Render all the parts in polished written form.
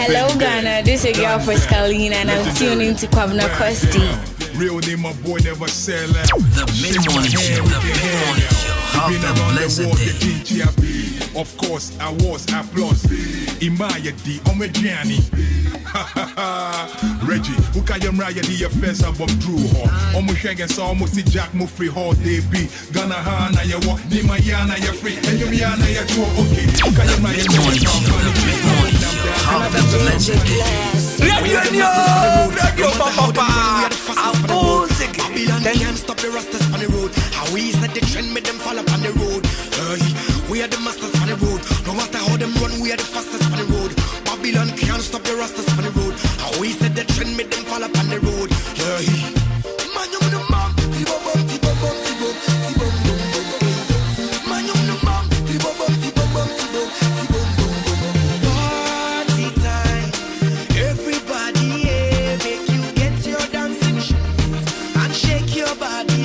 Hello Ghana, this is your girl for Scalina and I'm tuning to Kwabna Kosti. Real name, my boy never sell out. The mid-morning show, the mid-morning show. Have a blessed day. Of course, I was applause. Imaya di Omejani. Reggie, who can you ride the first album through her? Almost shaking so almost the Jack Muffrey Hall they be. Ghana Hana, you walk, Nimayana, you're free, and you Miana, you're too okay. Who can you ride the mid-morning show? Have a blessed day. Radio Papa, I'm music. Babylon can't stop the rastas on the road. How we set the trend, made them fall up on the road. We are the masters on the road. No matter how them run, we are the fastest on the road. Babylon can't stop the rastas on the road. How we set the trend, made them fall up on the road. Man, you the man, T-bom-bom, T-bom-bom, T-bom, T-bom-bom, man, you the man, T-bom-bom, T-bom-bom, T-bom, T-bom-bom. Party time, everybody, make you get your dancing shoes and shake your body.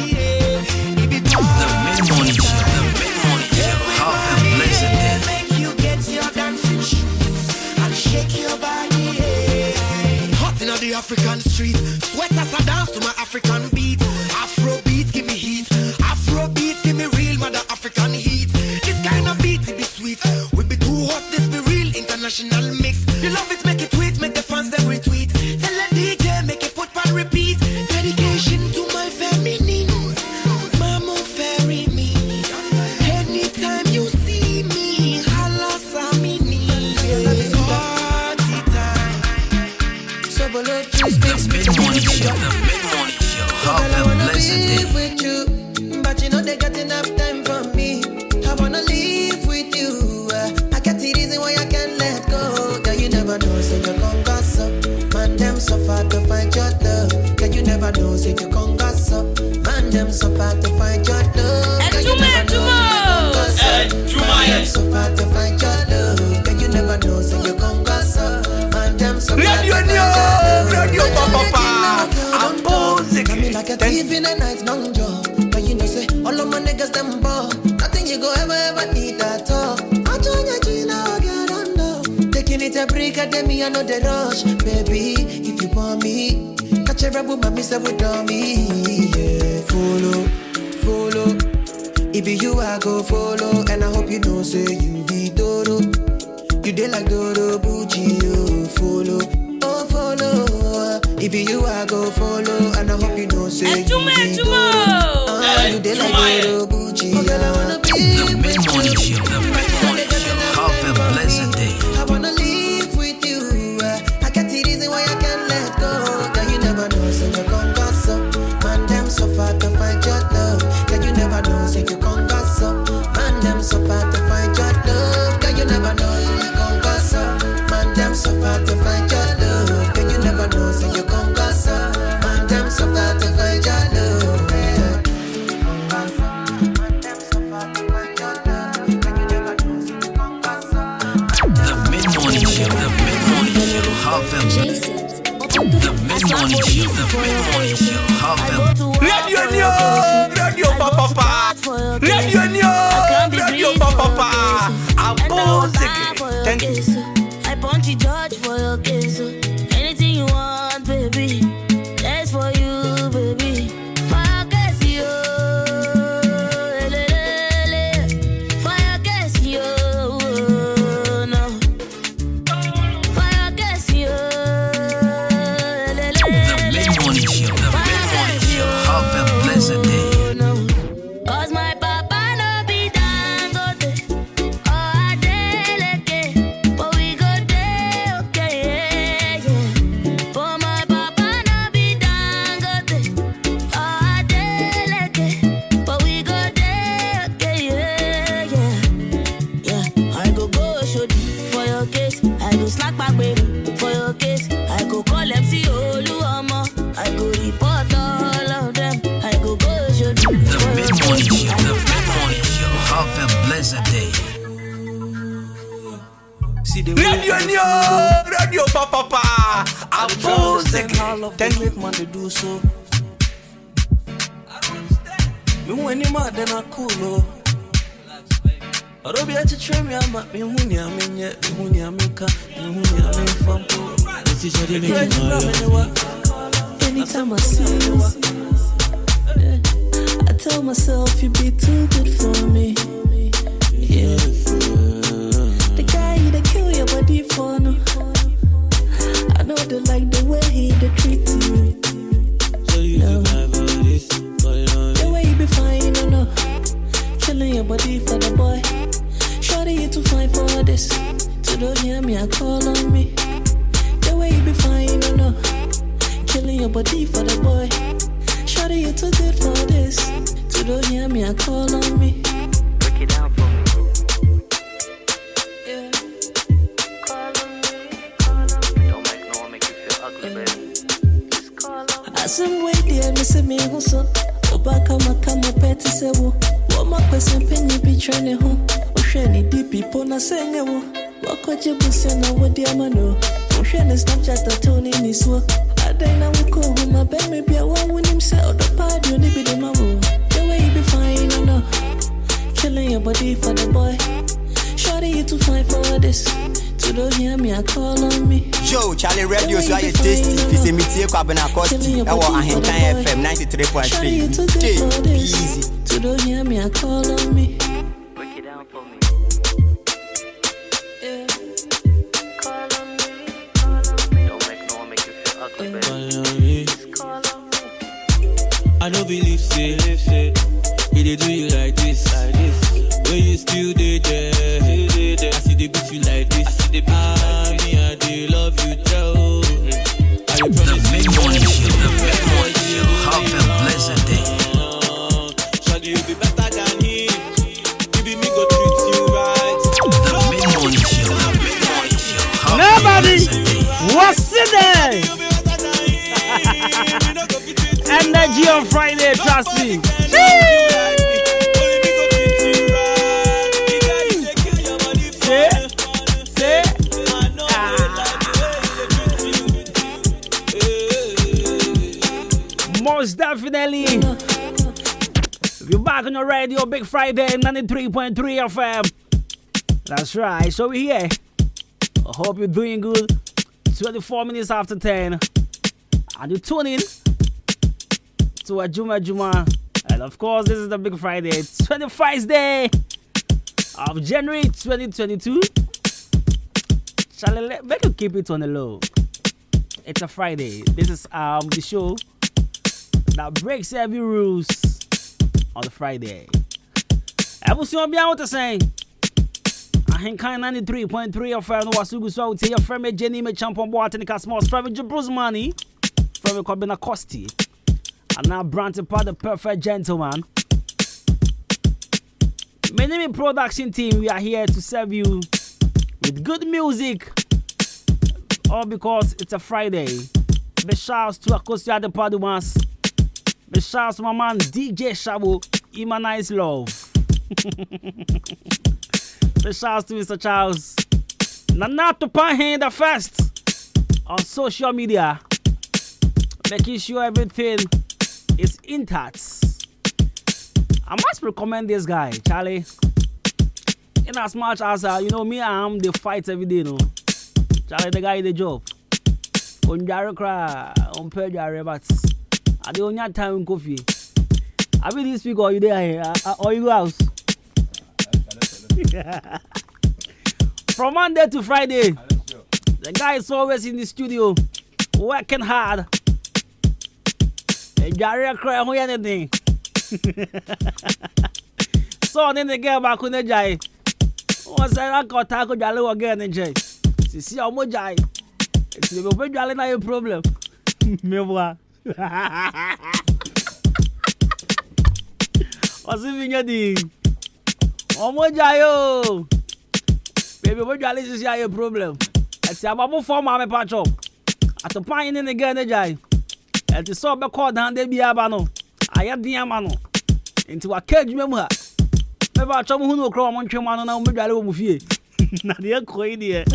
The mid-morning show, the mid-morning show. Have a blessed day. Make you get your dancing shoes and shake your body. Hot in the African street, sweaters are dance to my African beat. Afro beat, give me heat. Afro beat, give me real mother African heat. This kind of beat, it be sweet. We be too hot, this be real international mix. You love it, make it tweet, make the fans them retweet. Tell the DJ, make it put on repeat. Dedication to my feminine. Mama ferry me. Anytime you see me, holla samini. Party time. So below The mid-morning show, the mid-morning show. Have a blessed day. With you, but you know they got enough time for me. I wanna live with you. I got the reason why I can't let go. Girl, you never know, say you gon' gossip. Man, them so far to find your love. Girl, you never know, say you gon' gossip. Man, them so far to find your love. Girl, you never know, say you gon' gossip. Man, them so far to find your love. Girl, you never know, say you gon' gossip. Man, them so far to find your love. Radio Papa, I'm music. Got me like a thief in a night long job. But you know say all of my niggas them ball. Nothing you go ever need at all. I join your Gina, girl, I know. Taking it a break at me, I know the rush. Baby, if you want me, catch a rebel, mommy say with me. Yeah, follow. It be you I go follow. And I hope you know say you be Dodo. You dey like Dodo, Bucci, oh, follow. It be you I go follow, and I hope you know say you be Dodo. You dey like Dodo, Bucci. Girl, I wanna be The mid-morning show, the mid-morning show. Have a blessed day. I wanna live with you. I got the reason why I can't let go. Girl, you never know, say you gon' gossip. Man, them so far to find your love. Girl, you never know, say you gon' gossip. Man, them so far to find your love. Girl, you never know, say you gon' gossip. Man, them so far to find your love. Girl, you never know, say you gon' gossip. Man, them so far to find your love. The mid-morning show, the mid-morning show. Have a The mid-morning show, the mid-morning show. Have a Radio Papa, Radio Papa, I'm music. Thank you. I punch you, judge for your kiss. Anything you want, baby. That's for you, baby. Fire gas you. Fire gas you. No. Fire gas you. The mid-morning show, the mid-morning show. Have a blessed day. Cause my papa no be dangote. Oh, I deleke. But we go there, okay, yeah. But my papa no be dangote. Oh, I deleke. But we go there, okay, yeah. I go shoot for your case. I go slack back, baby, for your case. I go call MC Oluomo. I go report all of them. I go shoot The mid-morning show, the mid-morning show. Have a blessed day. See the Radio Papa, I'm music. Then make man to do so. Me when you mad then I cool. Orobia to trim ya, but me hunya me yet, hunya me ka, hunya me from. This is what you make anytime I see you, I tell myself you'd be too good for me. Yeah. The guy that kill your body for no. I know they like the way he they treat you. So you survive all this, the way you be fine, you know. Killing your body for the boy. Shorty you too fine for this. To don't hear me, I call on me. The way you be fine, you know. Killing your body for the boy. Shorty you too good for this. To don't hear me, I call on me. Break it down for me. Yeah. Don't make no one make you feel ugly, baby. Just call on me. I some way there, me say me who so. Obaka makama peti se wo. What my person penny be training who? Osheni deep people na senge wo. Wako jibu sena wo dia mano. Osheni Snapchat a Tony ni so. Adena wuko hu my baby be a one when him say the party only be the mawo. The way you be fine, you know. Killing your body for the boy. Shorty you too fine for this. To don't hear me, I call on me. Joe, Charlie Radio, so I tasty. If you see me, take up and I cost you. I want Ahenkan FM 93.3. Easy. To don't hear me, I call on me. Break it down for me. Yeah. Call on me. Don't make no one make you feel ugly, baby. Just call on me. I don't believe say he dey do you like this. When you still dey there, I see they beat you like this. Me I dey love you, Joe. The Big Morning Show. Have a blessed day. Shawty, you be better than him. Baby, me go treat you right. The Big Morning Show. Have Nobody a blessed day. was there. Energy on Friday, trust me. Most definitely. We're back on your radio, Big Friday, 93.3 FM. That's right, so we're here. I hope you're doing good. 24 minutes after 10. And you tune in to Adwuma. And of course, this is the Big Friday, 21st day of January 2022. Shall I make you keep it on the low? It's a Friday. This is the show that breaks every rules on the Friday. Ebusi be out to say Ahenkan 93.3 of no wasugu so tell your friend Jenny me champion boy and the small private Bruce money from Kobina Costi. And now Branton part the perfect gentleman. My name is production team. We are here to serve you with good music. All because it's a Friday. Big shouts to Akosia the Padumas. Big shouts to my man DJ Shabo. Imanize love. Big shouts to Mr. Charles. Nanato Pahen the first on social media. Making sure everything is intact. I must recommend this guy, Charlie. In as much as you know me, I'm the fight every day, no. Charlie, the guy in the job. On Jaro cry, on per Jaro, but I don't have time in coffee. I mean, this week or you there, or you go house. From Monday to Friday, the guy is always in the studio, working hard. Jaro cry, who anything. So then the girl back on the jai. What's I got taco jalo again and jay. See how much jai. It's the open jolly na your problem. Me boy. What's even your thing? Oh my jai yo. Baby, what jolly is your problem? It's a babu for my patch up. At the pine in the girl the jai. And the saw back called down the biabano. I had the amano into a cage memoir. Never a trouble who no crow on Chimano now, Medalo Muffy. Nadia Quadia.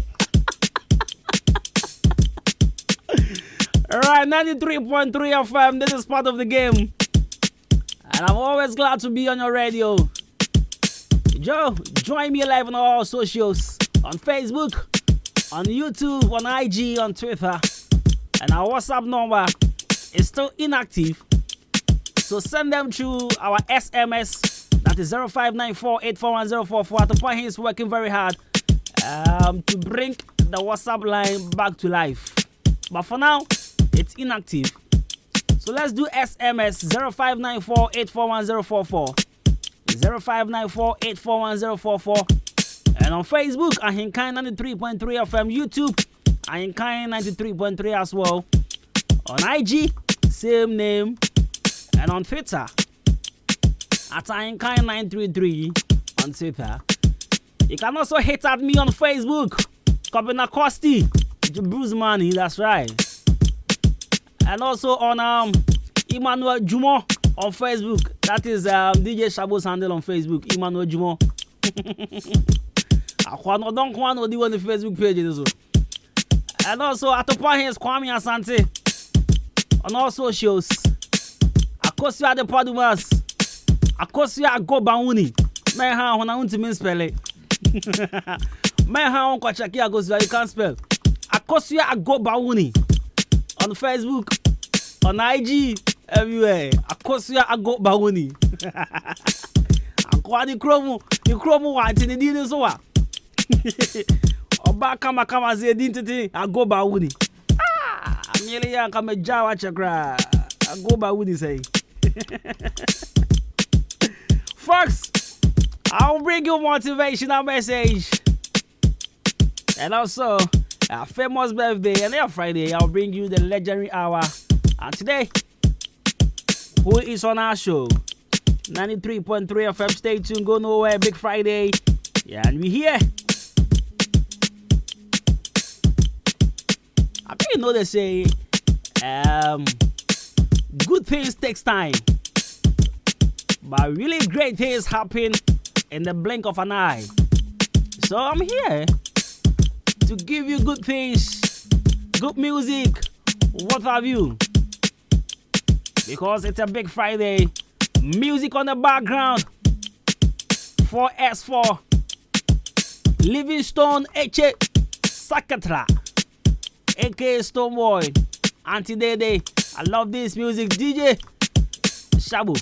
Alright, 93.3 FM. This is part of the game. And I'm always glad to be on your radio. Joe, join me live on all socials, on Facebook, on YouTube, on IG, on Twitter. And our WhatsApp number is still inactive. So send them through our SMS. That is 0594-841-044. Atopahin is working very hard to bring the WhatsApp line back to life. But for now, it's inactive. So let's do SMS 0594-841-044. 0594-841-044. And on Facebook, Ahenkan 93.3 FM. YouTube, Ahenkan 93.3 as well. On IG, same name. And on Twitter, at Ahenkan 933 on Twitter. You can also hit at me on Facebook. Kobina Kosti, Bruce Money, that's right. And also on Emmanuel Jumo on Facebook. That is DJ Shabo's handle on Facebook, Emmanuel Jumo. I don't want to do on the Facebook page. And also Atopahin is Kwame Asante on all socials. Akosia the Padumas. Akosia Go Bauni. Meha when I want to misspell it. Meha on Kwachaki Akosia, you can't spell. Akosia Go Bauni. On Facebook, on IG, everywhere. Akosia Go Bauni. Akwadi Kromo white in the dinner so. Oba kama ze identity Go Bauni. Amelia kama Jawa chakra. Go Bauni say. Folks, I'll bring you a motivational message. And also, a famous birthday. And every Friday, I'll bring you the legendary hour. And today, who is on our show? 93.3 FM. Stay tuned. Go nowhere. Big Friday. Yeah, and we here. I think you know they say, good things takes time. But really great things happen in the blink of an eye. So I'm here to give you good things, good music, what have you. Because it's a big Friday. Music on the background. 4S4. Livingstone Eche Sakatra. aka Stoneboy. Auntie Dede. I love this music. DJ Shabu.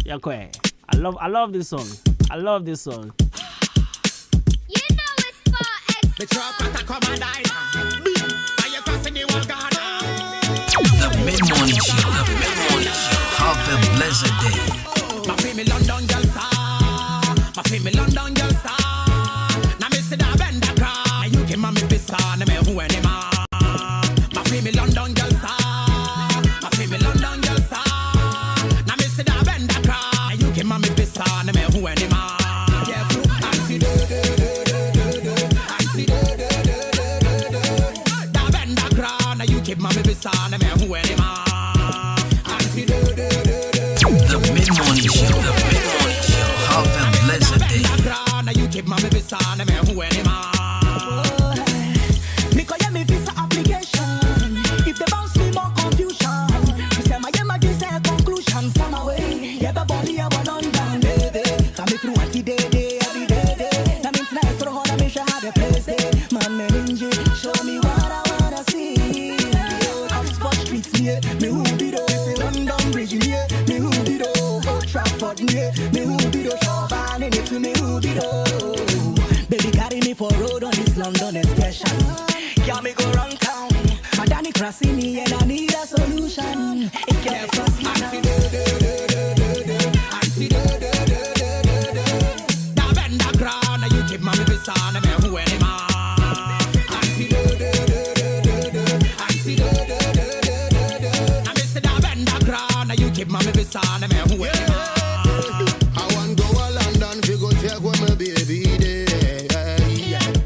Yeah, okay. I love this song. I love this song. You know it's 4X. The truck at a come and die. Are you crossing the wall, God? The mid-morning show. The mid-morning show. Have a blessed day. My family London girl star. My family London girl star. Now me see that bend that cry. You can mammy be star. Me who any man. My family London girl star. My family London girl star. Now me see that bend that cry. You can mammy be star. Me who any man. Mommy be son, me who any man. The mid-morning show. The mid-morning show. Have a blessed day. You keep mommy be son, me who any man. Me call me visa application. If they bounce me more confusion. You say my emergency say conclusion. Some away. Yeah, but body I want on down, baby. Come me through every day, every day. Now means nice for all I make sure have a place. Man, me ninja, show me what I wanna see. Me who be do London Bridge near me who be do Trafford near me who be do Shawban in it to me who be do. Baby carry me for road on this London expression. Yeah, me go round town. My Danny crossing me and I need a solution. It can't cross me now. Da bend da crown, you keep mommy be son, me who any man. Mommy be son, me who any man. I want go to London, we go check where my baby dey.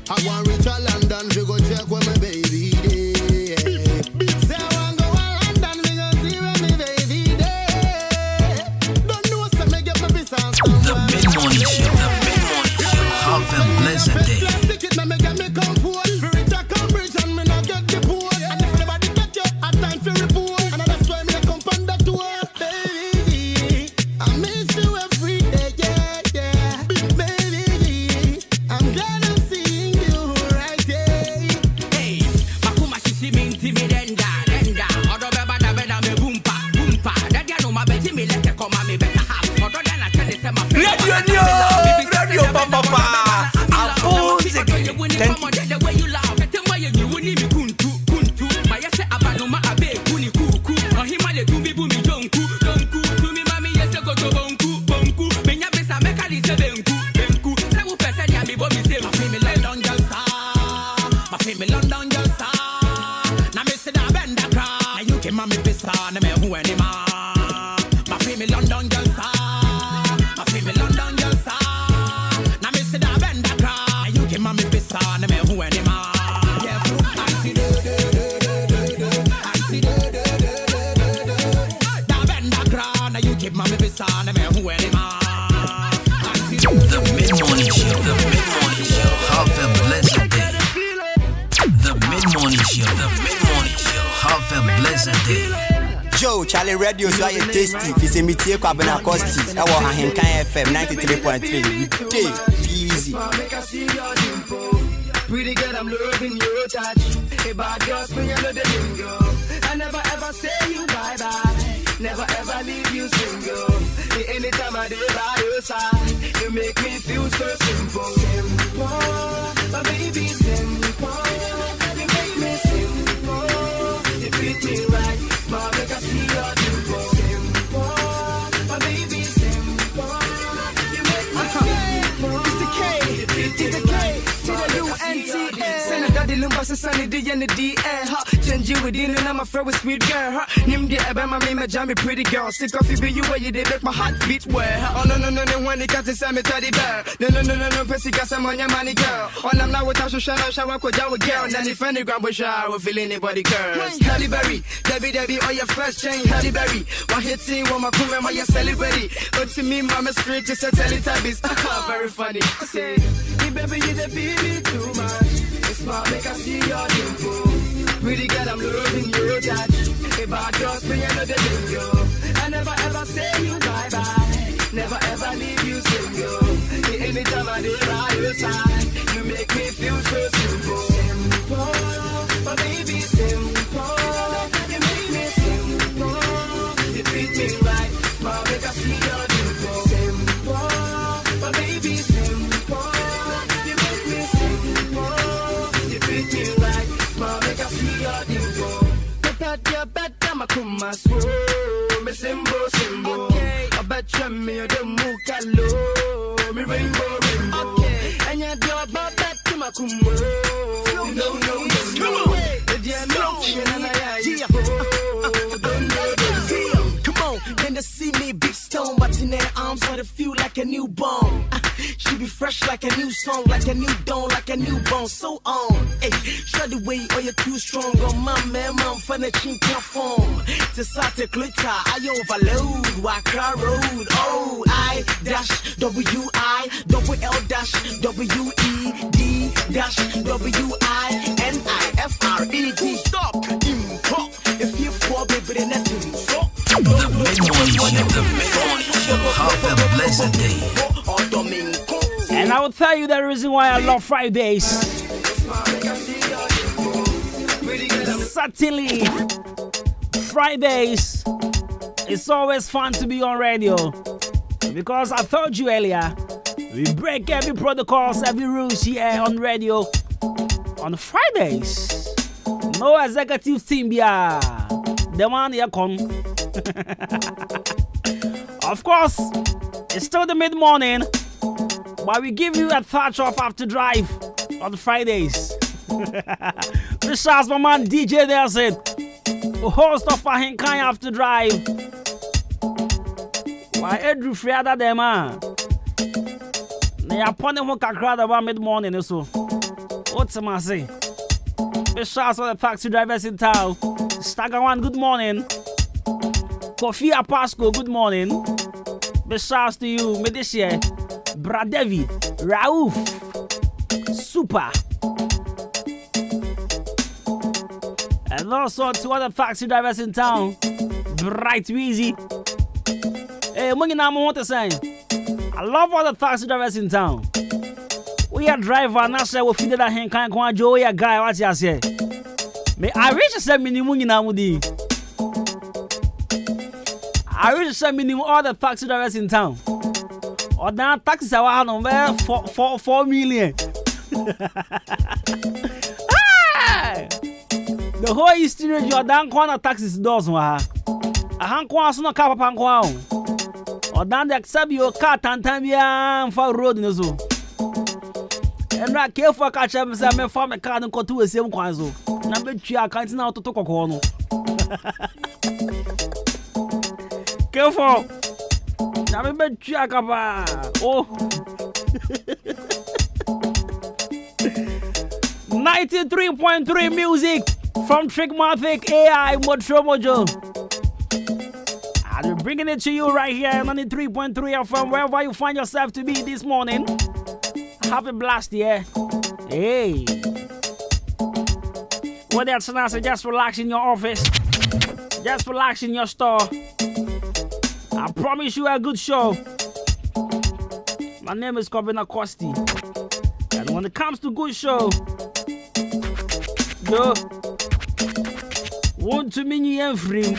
I want reach to London, we go check where my baby dey. Say I want go to London, we go see where my baby dey. Don't know so me get my visa somewhere. The mid-morning show. The mid-morning show. Have a blessed day. Ticket me get me comfort. Reach to Cambridge and me not get the port. And if anybody get you, I time for report. And that's why me come on that tour. I mean na me who any ma. My feel me London girl star. My feel me London girl star. Na me say da bend da cry. You give me pista na me who any ma. Yeah, I see da bend da cry. Na you give me pista na me who any ma. The mid-morning show. The mid-morning show. Have a blessed day. The mid-morning show. The mid-morning show. Have a blessed day. Joe, Charlie Radio, so you tasty. If it's a meteor, Kwabena Costi. I want Ahenkan FM 93.3. Day, easy. Pretty girl, I'm loving your touch. Hey, bad girls, me I know the lingo. I never ever say you bye bye. Never ever leave you single. Anytime I do by your side, you make me feel so simple. Simple, my baby, simple. You make me simple. You treat me right, smile like I see your dimple. Simple, my baby, simple. You make me simple. It's the K, it's the K, to the U-N-T-A. Send a daddy lumba, so sunny D and the D-A. Change you within and I'm a friend with sweet girl. Nim the Abama, my jammy pretty girl. Sick of you, you where you did make my heart beat well. Oh no, when it comes to Sammy Teddy Bear. No, Pessy got some on your money girl. When I'm not with us, shower, with girl. Then if any grab with shower, feel anybody curse. Halle Berry, Debbie, or your first chain, Halle Berry. One hit team, one my crew, and you're celebrity. But to me, mama straight, just a Teletubbies. Very funny. Say, hey baby, you the baby too much. It's smart, make I see your dimple. Pretty girl, I'm loving your touch. Hey, bad girls, me I know the lingo. I never ever say you bye bye. Never ever leave you single. Anytime I did by your side, you make me feel so simple. Simple, my baby, simple. You make me simple. You treat me right, smile, make I see your dimple. Simple, my baby, simple. You make me simple. You treat me right, smile, make I see your dimple. Put out your bed, I'm a kuma swole. Me simbo. Okay. I bet you me the mukalo. Me rainbow. Okay. And you do about that to my kumo. No. Come on, then to see me big stone, but in their arms I feel like a newborn. She be fresh like a new song, like a new dawn, like a newborn. So on, hey, try the way or you're too strong. On my man, for the chink form. To start a glitter, I overload. Waka road, O I dash W I double L dash W E D dash W I N I F R E D. Stop, import. If you fall, baby, then that's it. Stop. The mid-morning show. Have a blessed day. And I will tell you the reason why I love Fridays. Certainly, Fridays, it's always fun to be on radio. Because I told you earlier, we break every protocols, every rules here on radio on Fridays. No executive team here. The one here come. Of course, it's still the mid-morning. But we give you a touch off after drive on Fridays. This is my man DJ Nelson, host of Ahenkan After Drive. Why Andrew Friada de man? They are putting one crowd about mid-morning so. What's I say? Big shouts for the taxi drivers in town. Stagger One, good morning. Kofi Apasco, good morning. Big shouts to you, Medicia. Brad David, Raouf, Super, and also two other taxi drivers in town, Bright Weezy. Hey, want to say, I love all the taxi drivers in town. We are driver, and I say we feed that Ahenkan go and Joey a guy. What you say? Me, I wish I said minimum in Amudi. I wish I said minimum all the taxi drivers in town. Or now taxes are on where 4 million. The whole history of Jordan corner taxes does one. A hand quas no cap upon quam. Or down the accept your car and for road in the zoo. And not care for catch up and say, farm a car and go to a same quazo. Number 3, I can't now to talk a corner. Careful. Now me Chakaba. Oh. 93.3 music from Trickmatic AI Mojo. I'm bringing it to you right here, 93.3 FM, wherever you find yourself to be this morning. Have a blast, yeah. Hey. Whether it's nice, just relax in your office, just relax in your store. I promise you a good show. My name is Kobina Kosti. And when it comes to good show, yo, want to mean you and free.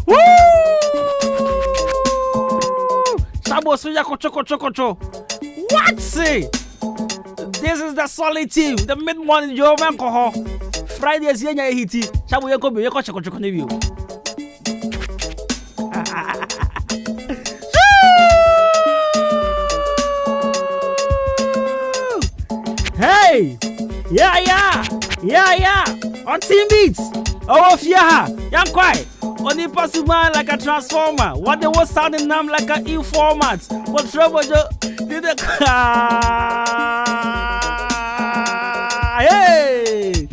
Woo! Sabo suya kocho. What say? This is the solid team. The mid-morning Joe Mancoho. Friday is yenya hiti. Sabo yeko be yeko choko nevi. Hey! Yeah. On team beats. Oh, yeah. Young quiet. Only possible like a transformer. What they was sounding them like an informant. What trouble did the hey!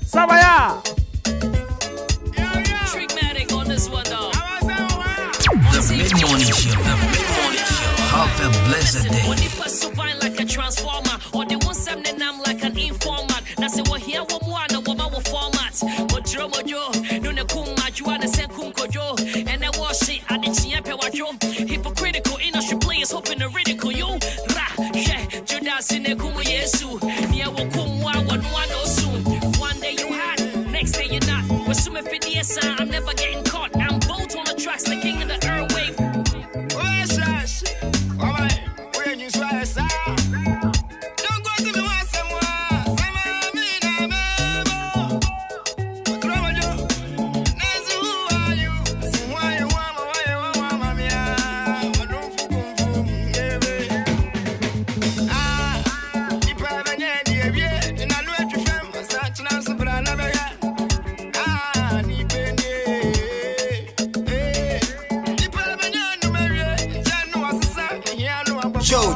Sabaya. Trickmatic on this one though. The mid-morning show. Have a blessed day. When they pass so fine like a transformer, or they want something I'm like an informant. Now say what here what more no what our format. What drama jo, no na kuma you are the same kunkojo. And I wash it at the chiampe wajo. Hypocritical industry players hoping to ridicule you. Ra, yeah, Judas in the kuma yesu. Nia wo kumwa one no soon. One day you hot, next day you're not. We're swimming 50 years, I'm never getting caught. I'm both on the tracks, the king of the airwave.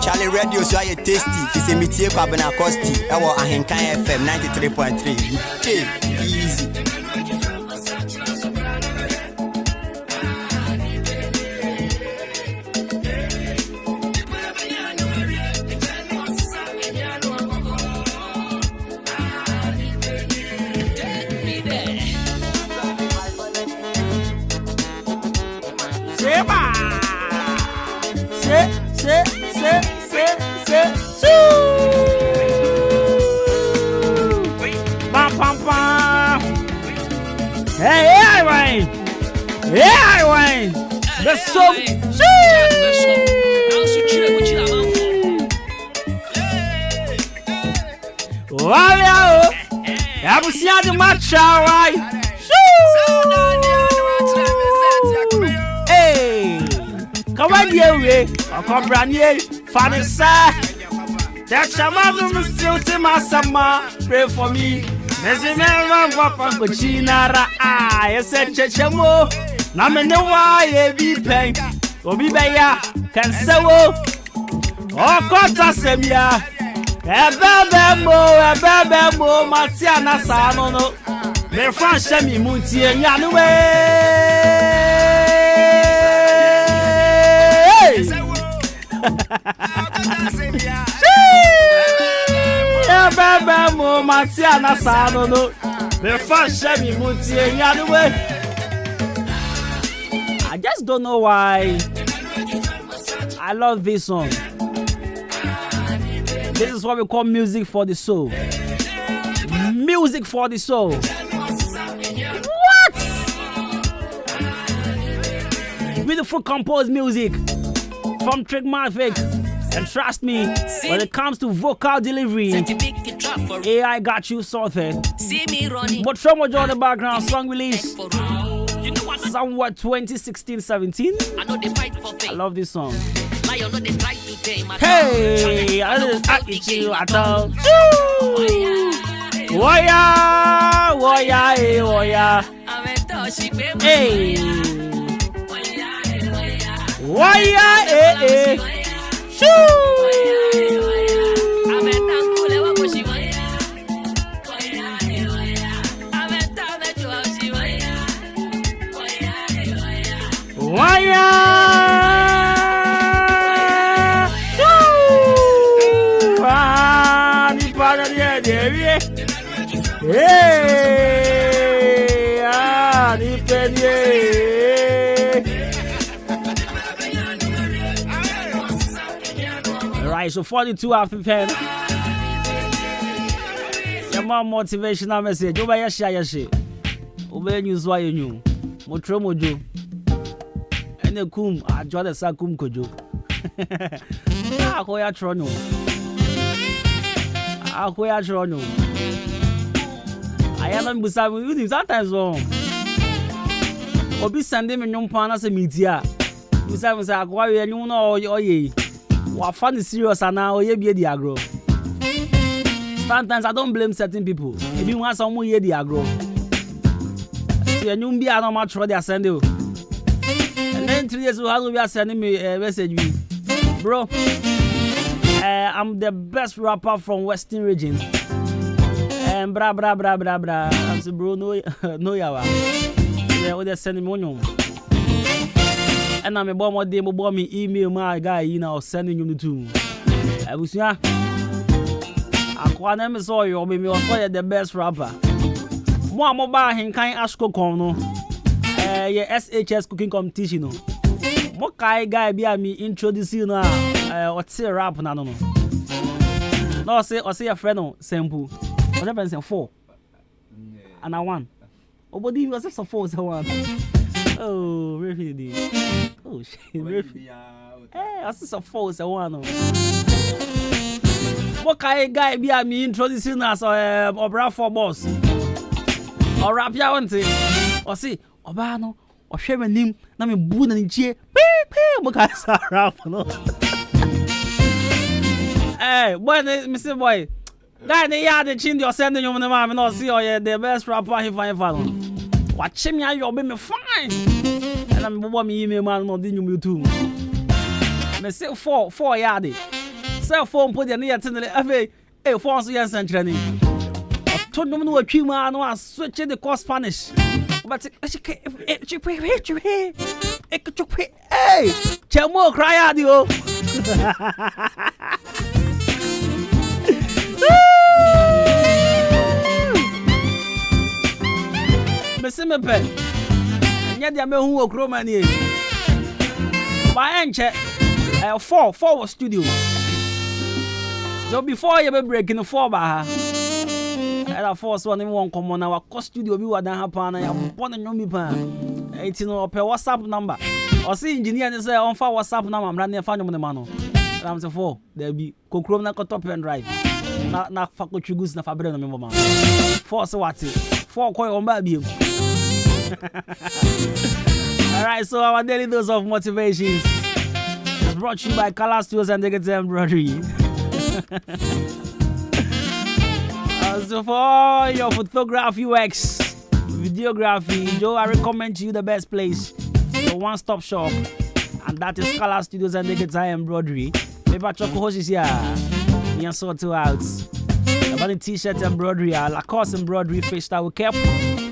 Charlie Radio so I tasty. It's a métier kwa bena Kosti. Ewo Ahenkan FM 93.3. Okay, easy. Hey, Wayne. That's so. Wow, I'm seeing the match, right? Hey, come on, you. Come brand new. Funny, sir. That's a man still to my summer. Pray for me. There's a man, Papa, but she not I said, Chechamo. Now, no why be pain. Obi Baya can say, oh, Kota Semia. A babamo, Matiana Sanono. Me French Shemi Munti and Yanue. Babamo, Matiana Sanono. Me French Shemi Munti and Yanue. I just don't know why I love this song. This is what we call music for the soul. Music for the soul. What? Beautiful composed music from Trickmatic. And trust me, when it comes to vocal delivery, AI got you sorted. But from what the background song release, somewhat 2016-17. I love this song. My you know they try to tame. Hey, I didn't act you at all. Waya, waya, waya. Hey, waya, shoo. Waya! Ah, ni para dia dia. Hey! Ah, ni pedie. Right, so 42 after 10. Your mom motivational message. Oba ya share shit. Oba news why you knew. Motro mojo. Ene kum ajo de sa kum kojo. Akoya trono. Akoya trono. I am busa we sometimes obi sande me nyompa na se media. Busa me say akwa we nyum na oye. Wa fa ni serious ana oye bie di agro. Sometimes I don't blame certain people. Ebi wan some mo ye di agro. So nyum bia na ma tro dia sande o. And then 3 years ago, we are sending me a message. Bro, I'm the best rapper from Western region. And bra. I'm saying, bro, no, yawa. They're sending me on. And I'm a bomb, they will me email my guy, you know, sending you the two. I was, yeah. I can't saw you, maybe I'm the best rapper. More mobile, Ahenkan Ashko Kono. Your SHS cooking competition. What guy be me introduce you now? What's a rap na no? No say a friend no simple. What happens in 4? And I 1. Oh, but you was a 4 so 1. Oh, really? Oh shit, really? Eh, I see a 4 so 1. What guy be me introduce you now? So Obra for boss. Or rap ya want it? Or see. Oba no ohwe manim na me bu na nchie mo ka sa rap no. Eh boy Mr. Boy guy ne ya de chin the send nyom na ma me no see oh the best rapper he fine no wa che me ayo be me fine na me bobo me email man no di nyom YouTube me say 4 ya de say 4 mpo de ne ya tenele afi 4 so ya santre ni to nyom no atwi ma no switch the course Spanish. But hey, Chamo cry out yo. Me pe. Nya dia me hu okro mani. Ba enche 4 was studio. So before you be breaking 4 ba. Era force one won come on our studio bi wadan hapa na ya born nyom bi pa enti no pe WhatsApp number o see engineer ni say on fa WhatsApp number mra na fa nyom ne ma no ram say 4 there be kokrom na top pen drive na fa ko chugus na fa bre no me ma force what 4 coin on ba bi. All right, so our daily dose of motivations is brought to you by Color Studios and Negative Embroidery. So for all your photography works, videography, Joe, I recommend to you the best place, the one-stop shop, and that is Color Studios and Negative Embroidery. Paper choco is here. You sort it out. About the t-shirt embroidery, Lacoste embroidery, face style cap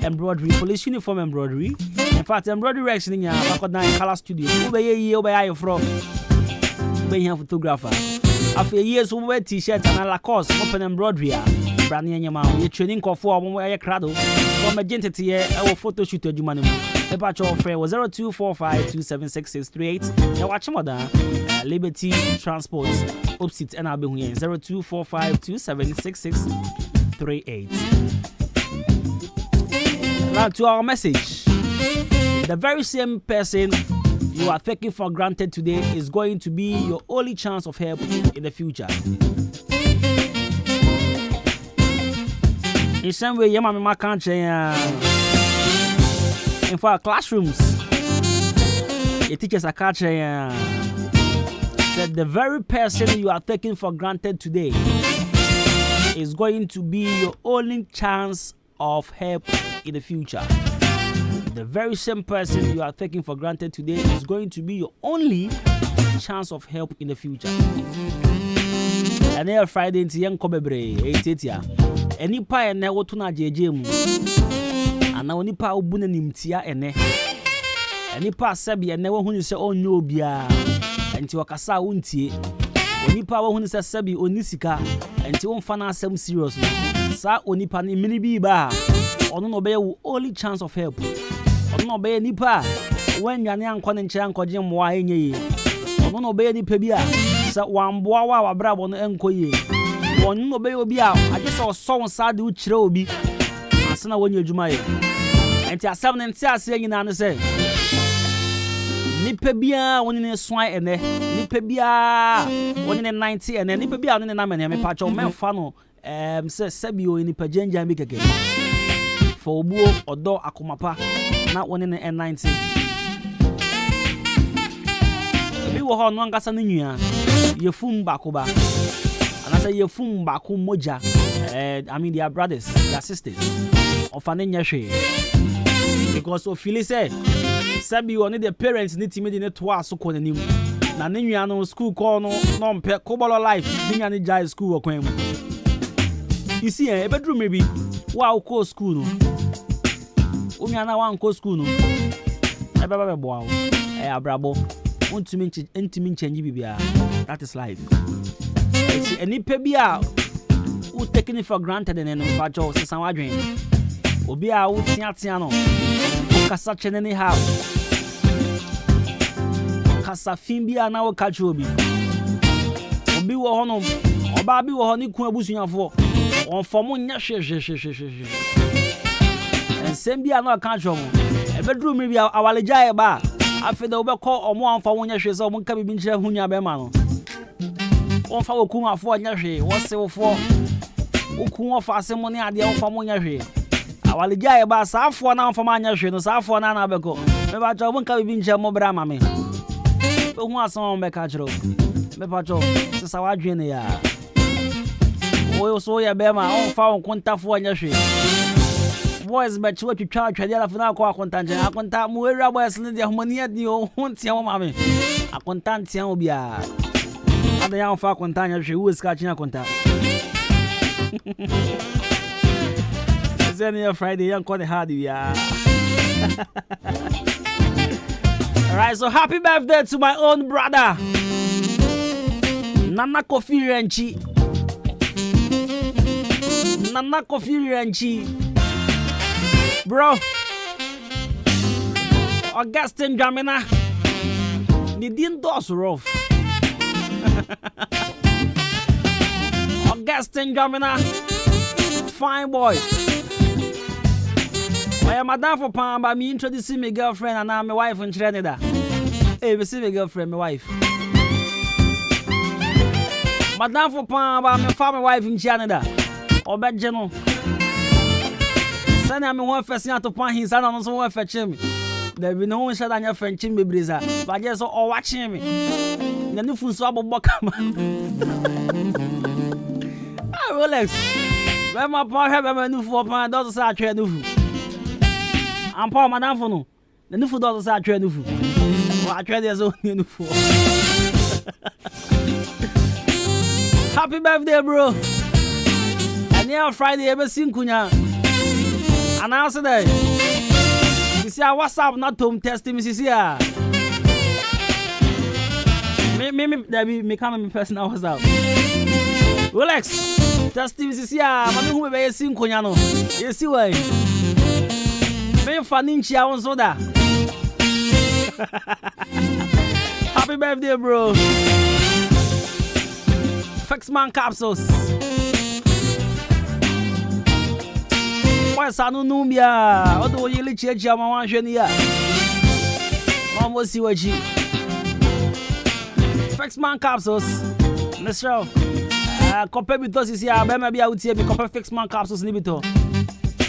embroidery, police uniform embroidery. In fact, embroidery works in here. Back on Color Studio. Who be you from? Be here photographer. After years, we wear t-shirts and Lacoste open embroidery. Brand new man, you training for a crowd. From a gentle here, our photo shoot to Jumani. The patch of fair was 0245276638. Now watch mother Liberty Transport opposite and I'll be here 0245276638. Now to our message. The very same person you are taking for granted today is going to be your only chance of help in the future. In some way, you my country. In fact, classrooms, your teachers are catching. Said the very person you are taking for granted today is going to be your only chance of help in the future. The very same person you are taking for granted today is going to be your only chance of help in the future. And every Friday into young Kobebre, 8 any pie and never to na JJ. And now any pa ubuna nimtia ene. Any pa sabi and never when you say oh no bia and to wakasa untie. Any pa when you say sabi onisika and to one fan some seriously. Sa onipa ni mini biba. Ono no be only chance of help. Ono no be nipa when you are nkwane nche ankoje mwa enye yi. Ono no be nipa bia sa wamboa wa wabrabo no enkoye. Ono no be obi a agese oso nsa de ukire obi. Asena wonye adwuma ye. Enti asem ne nti ase nyina ne se. Nipa bia woni ne swan ene. Nipa bia woni ne 90 ene. Nipa bia woni ne na mene me pacho memfa no se sebio nipa jenja mi keke. For obuo odo akomapa na woni ne N90. Ebi wo ho no angasa ne nwua yefum bakoba. And I say yefum bako moja. I mean their brothers, their sisters. Ofane nyehwe. Because so feel say sabi woni the parents need to me to aso ko nanim. Na ne nwua no school call no mpe kobolo life binya ne jai school okwan mu. You see e bedroom maybe wa ko school no. Umi ana wan ko school no. Ebe be bo awo. Abrabo. Untimi nchangi bibia. That is life. See any pebia who taking it for granted and then bajo se san wadwen. Obi a wo tia no. Kasa chenene ha. Kasa fimbia na wo kachi obi. Obi wo ho no. Oba bi wo ho ni kun abusunyafo. On form nya hwe. Ensem bia na ka hwo mo. E bedru mi bia awaleja e ba. Afede obekọ omo anfa wo nya hwe se omo nka bibi nkyere hunya be ma no. On fa wokum afo nya hwe, wo se wo fo. Wokum ofa asemo ne ade wo fa mo nya hwe. Awaleja e ba sa afo na anfa ma nya hwe no sa afo na beko. Me ba cho omo nka bibi nkyere mo bra ma me. Ohu aso be ka chiro. Me ba cho se sa wadwen ne ya. Oyo so ya be ma on fa won konta fo nya hwe. Boys bet you twitwa twade ala funa akwa akonta nje akonta mu area boys ne de homania di o hontia wo ma me akonta ntia obi a ada ya fa akonta nya hwe wo ska chinya akonta Zenia Friday yan call the hard ya. Alright, so happy birthday to my own brother Nana Kofi Renchi Bro, Augustine Jamina, the din doors rough. Augustine Jamina, fine boy. I am madam for Pam by me introducing my girlfriend and I'm my wife in Trinidad. Hey, we see my girlfriend, my wife. Madam for Pam by my family wife in Canada. Or bad general. Sana me one first to pan his son on so fetch me. There be no one shot on your friend Chimbe Briza. But just all watching me. The new food swab bokama. Ah, relax. When my pa have a new for pan does a trade new food. I'm poor madam for no. The new food does a trade new food. I trade there's only new food. Happy birthday, bro. And yeah, Friday ever seen Kunya. And I said, you see, what's up? Not home testing, Mrs. Yeah. Me come in personal what's up. Relax. Testing, Mrs. Yeah. But who be seeing Konyano? You see why? Me fanning chia on soda. Happy birthday, bro. Fexman capsules. Why Sanu Numia? What do you let you want to Mama see what you Fexman capsules. Let's show. Compare with us, here. Maybe I would say compare Fexman capsules. Nibito.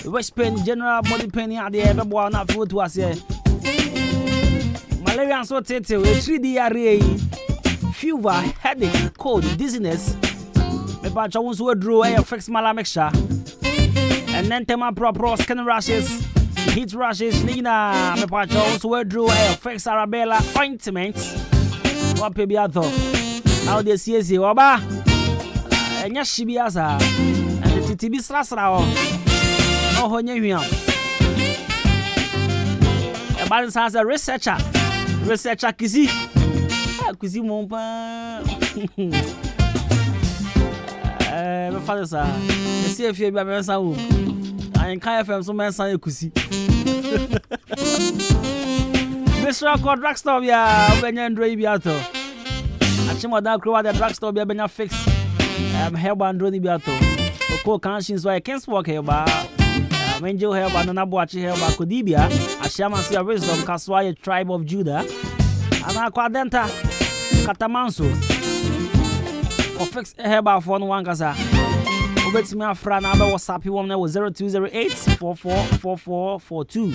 West pain, general body pain, and the ever born not food to us here. Malaria and so tete, 3D array. fever, headache, cold, dizziness. Me patch I want to draw a fix mala mixture. And then tema pro skin rashes, heat rashes, Nina. Me patch I want to draw a fix Arabella ointment. What baby atho? Now they see waba. And yes, she be as and the TTB slasra. Oh, honey, him. A balance has a researcher Kizzy. Kizzy Mompa. My father, sir. You see if you be a son. I can't have some man son you could see. Mr. Called Drugstore, yeah, when you're in Drabiato. I check my dad crew at the drugstore, be a fix. I'm help and drone Biato. Co conscience, so I can't walk here, but when you help and another watch here, but Kodibia, a shaman see a wisdom, Kaswaya tribe of Judah, and I quadenta Catamanso. Or fix a hair bar for one Gaza. Over to me, a friend, I was happy one was 0208 444442.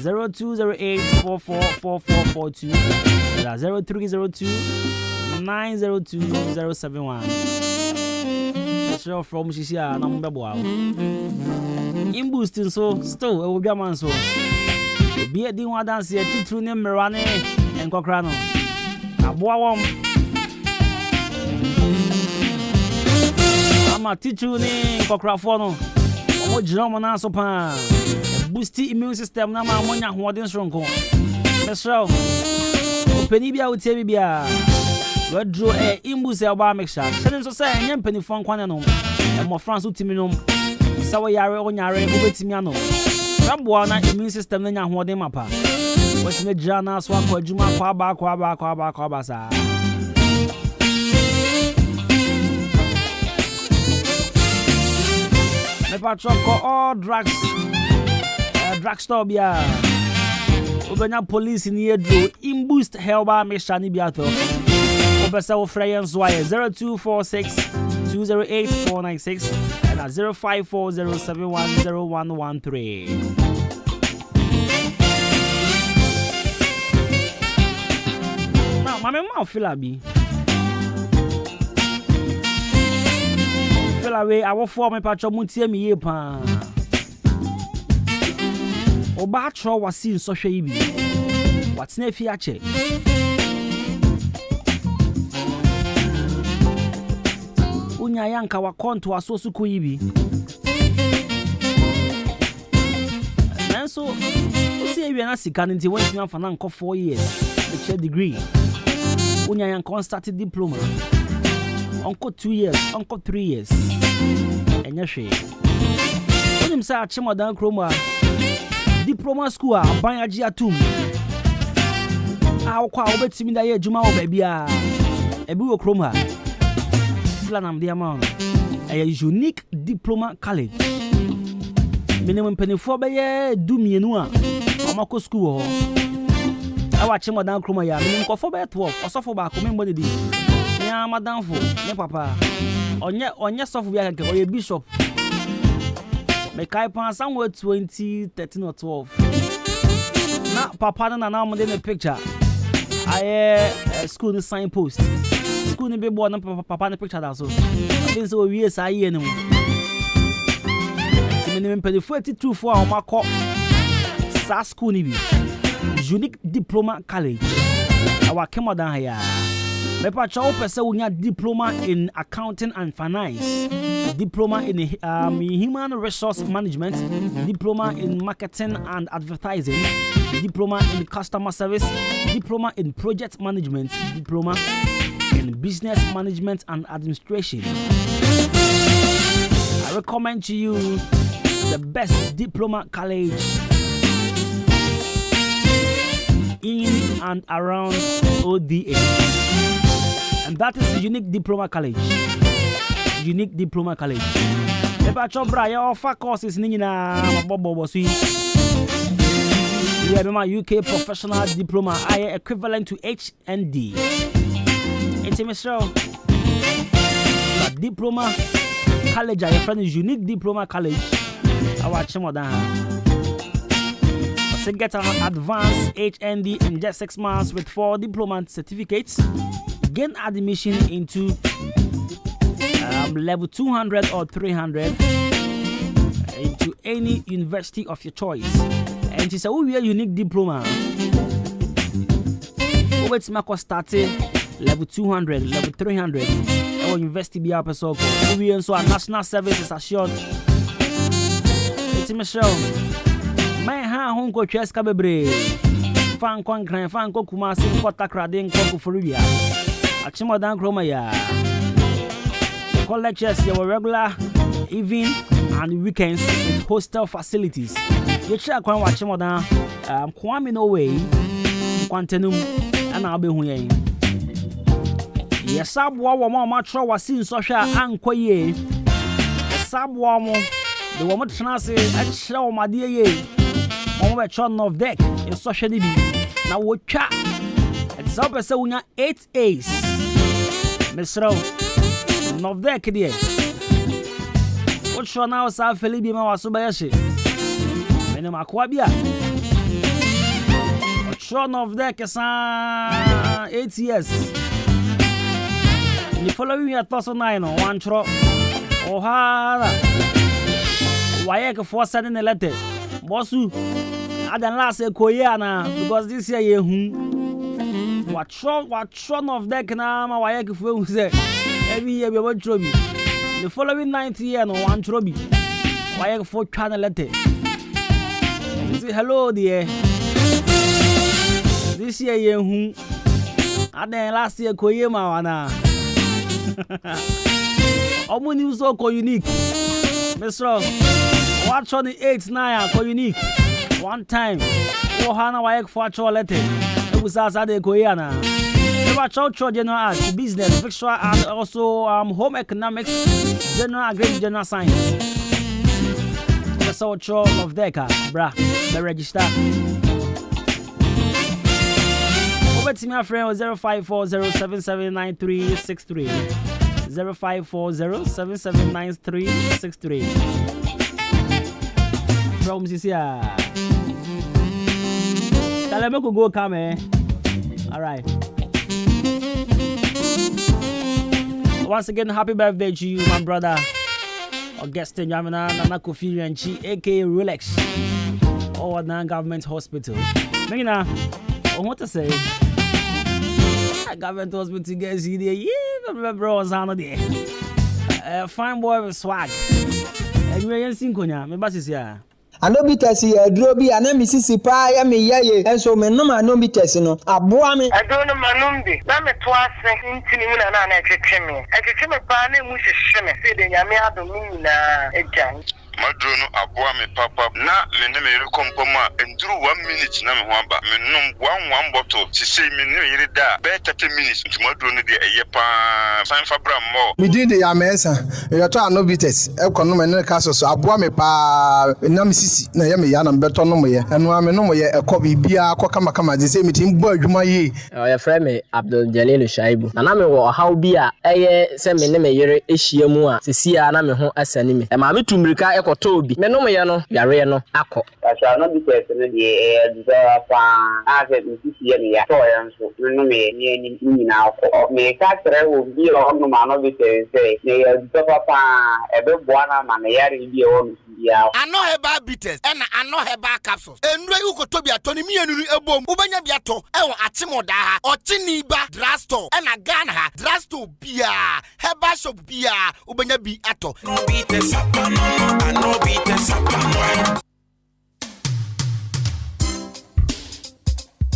0208 444442. 0302 902 071. Show from Shisia, number one. In boosting so, still, it will be a man so. Be a ding one dance here, 2 name Mirane and Cocrano. A boy, I'm a teacher in Cocrafono. What German answer pan. Boosty immune system, Nama Monia, who didn't shrunk. Let's show. Penibia would tell me. What draw a imbus elba mixture. Send so say, and penny phone quanano. And more France utiminum. Sawa yare on yare, Ubetimiano. Rabuana immune system, then what they mapa. What's in the Jana, swap for Juma, Quaba. Me patrol call all drugs. Drugstore bia. Ubena police in here do imboost helba mixture ni biato. Obesa Freyans wire 0246 208 496 and at 0540710113. Now, my mouth feel abi. Feel away, I will form a patch of Muntia me pa. Oba tro was seen so shaby. What's ne fiache? Unya yanka wa konto asosu kuyibi. And so, you see, we are not sick until when you have for 4 years. The chair degree. Unya yanka started diploma. Uncle 2 years, uncle 3 years. And yes, she. When him say a chimodan chroma diploma school, a banyaji atum. I'll call over to me that year, Juma, baby. A boo chroma. Planam the amount. A unique diploma college. Minimum penny for by year, do me and one. Amako school. I watch him down chroma ya, minimum for by 12 or suffer back, remember the day. Yeah, madam for, ne papa. On your software, or a bishop. Make I pass somewhere 20, 13 or 12. Now, papa, and now I'm in a picture. I school the signpost. School in baby born papa in the picture also. I think so years I hear no. Minimum penny 42 for our call. SAS school ni bi. Unique diploma college. Our came down here. Me pa chow pese unya diploma in accounting and finance. Diploma in human resource management, diploma in marketing and advertising, diploma in customer service, diploma in project management, diploma in business management and administration. I recommend to you the best diploma college in and around ODA, and that is the Unique Diploma College. Unique Diploma College. Eba chobra ya offer courses ni na bobo sui. Yeah, my UK Professional Diploma, I equivalent to HND. It's a Mr. Diploma College, I friend is Unique Diploma College. I watch him down. So get an advanced HND in just 6 months with 4 diploma certificates. gain admission into level 200 or 300 into any university of your choice. And it's a unique diploma. What's my cost starting level 200, level 300 or university be up so we also a national service is assured. It's Michelle. My home go chess cababre. Fan Grand Fan Kumasi, Kota Kradin, Koku Furubia. Achimodan Kromaya. Collectors, you were regular, evening and weekends with hostel facilities. You check Kwan Wachimodan, Kwame no way, Quantenum, and I'll be here. Yes, Sabwa, Matro was in social and Koye. Sabwa, the woman transit and show my dear. On chon of deck in social DB. Now we chat. It's up as a 8 A's. Miss Rowe, of deck, dear. What shall now say Felipe Mawasubayashi? Menemaquabia. What shon of deck is 8 years. You follow me at 1009 on one tro. Oh, ha! Why, for sending a letter? Bossu. I don't last a Koyana because this year what shot of deck now my wife will say every year we want trophy. The following 90 years no one trophy. Why for channel letter? Say hello dear. This year I don't last year Koyama wana. Omu news so unique. Mr. Watch on the 8th 9 ko unique. One time, Ohana Wayek for letter. It was as I go here now. General arts, business, visual and also home economics, general agriculture, general science. That's our show of Deca, bra, the register. Over to my friend 0540779363. 0540779363. From Cecilia. Tell me go come eh. All right. Once again, happy birthday to you, my brother. Augustine Yamina Nana Kofi Renchi, aka Rolex. Or non-government hospital. Megina, I want to say, government hospital gets you there. Yeah, my bro was on there. Fine boy with swag. And you ain't seen Konya, my boss is here. I know bitters here, Droby, and then Mississippi, I am a yay, and so me no man no bitters, no. I bore me. I don't know Manumbi. I'm a twice in Tinimina and a chimney. I can a pan and wish a shimmy, said the Yamia Domina, a giant. Madrono aboa me papa na me ne me rekompoma enduru 1 minute na me ho aba me nom one bottle si say me ne yire da be 30 minutes nti madrono de eye pa fan fabra mo me din de ya mesa e to anobites e kono me ne ka so aboa me pa na me sisi na ye me ya na beto no mo ye eno ame no mo ye e ko bibia akọ kama de say me tin bo adwuma ye ya frɛ me Abdul Jalil Shaibu na me wo haw bi a eye se me ne me yire ehia mu a sisi a na me ho asani me e ma me tumrika Toby. Me no me no, yare no akọ. Asa no bi person no de desire fa. Ase me sisi ye ya to yan so. Me no me ni na akọ. Me ka tere wo bi o no ma no bi say ne ya desire fa e be boa na ma na yare bi e wo ya. Ano heba bitters and ano heba capsules. Enure yu ko Toby atoni mienu ebom. Ubanya bi ato e wo atimoda ha. Ochini ba drugstore and a Ghana ha. Drugstore bia, heba shop bia, ubanya bi ato. No bitters no beaters up.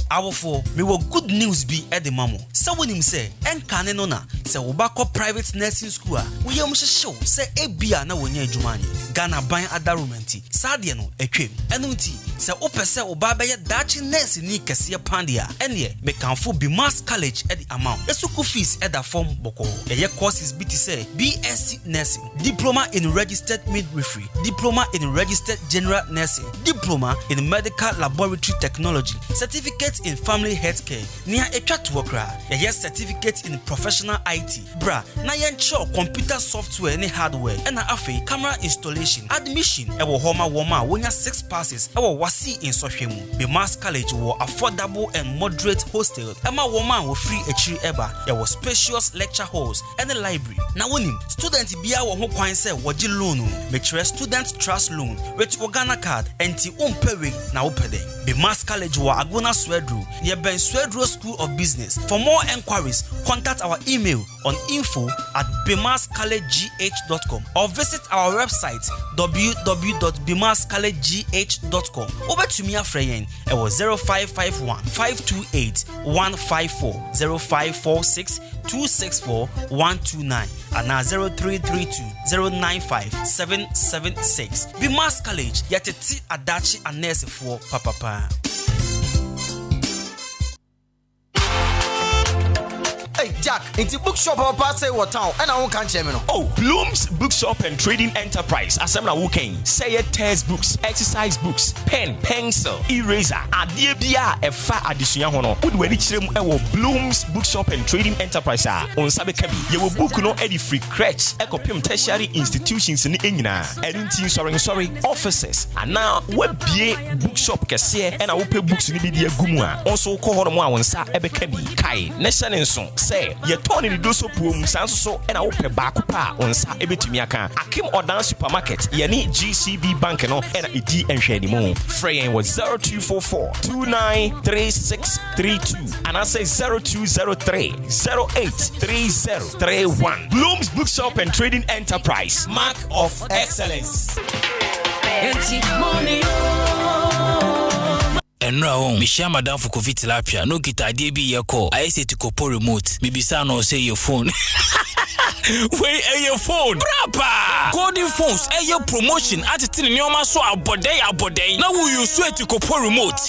Awofo me wo good news be at the mamo. So when him say Ahenkan no na say wo ba ko private nursing school a wo yam hyehyw say ebia na wonya adwumani Ghana ban adarumenti sade no atwem eno nti say opese wo ba be dachi nurse ni kese pandia ene me kanfo be mass college at the amount esuku fees at the form boko ye courses be to say BSc nursing, diploma in registered midwifery, diploma in registered general nursing, diploma in medical laboratory technology, certificate in family healthcare, near a chat worker, a yes certificate in professional IT, bra, na yencho computer software and hardware, and a camera installation, admission, ewo homa woma, wonya 6 passes, ewo wasi in Sohwemu. Bemas College were affordable and moderate hostel. Emma woman were free a tree eba. There was spacious lecture halls and a library. Now when students bia wo ho kwan say wogi loan metre student trust loan with Ghana card enti umpewe na upede. Bemas College were Agona Swedru. Ye ben Swedru School of Business. For more enquiries, contact our email on info@bemascollegegh.com or visit our website www.bemascollegegh.com. Over to me Freyen, it was 0551 528 154 0546 264 129 and now 0332 095 776. Bemas College, yateti adachi anese for papa. Hey Jack, into bookshop or pass what town and I won't catch him. Oh, Bloom's Bookshop and Trading Enterprise. Asemna Woken. Say it test books, exercise books, pen, pencil, eraser, adie bia e fa addition hono. Would we reach them Bloom's Bookshop and Trading Enterprise on Sabe Kabi. You will book no any free crèche, ekopim tertiary institutions in Engina. Anything sorry offices. And now we be bookshop kese and I will pay books in the gumwa. Also call on one sa ebe kabi. Kai, nation song. Say, ye turn in the doso poom, sanso, and I open back pa on sa ebitumiaka. Akim or down supermarket, ye need GCB Bank and ID and share the moon. Freyen was 0244 293632 and I say 0203 083031. Bloom's Bookshop and Trading Enterprise, mark of excellence. Enra Michelle Madam for COVID tilapia. No kita DB your call. I say to kopo remote. Bibisa no say your phone. Wait, your phone. Brapa! Golden phones, your promotion at the Nyoma so abode. Now will you swear to kopo remote?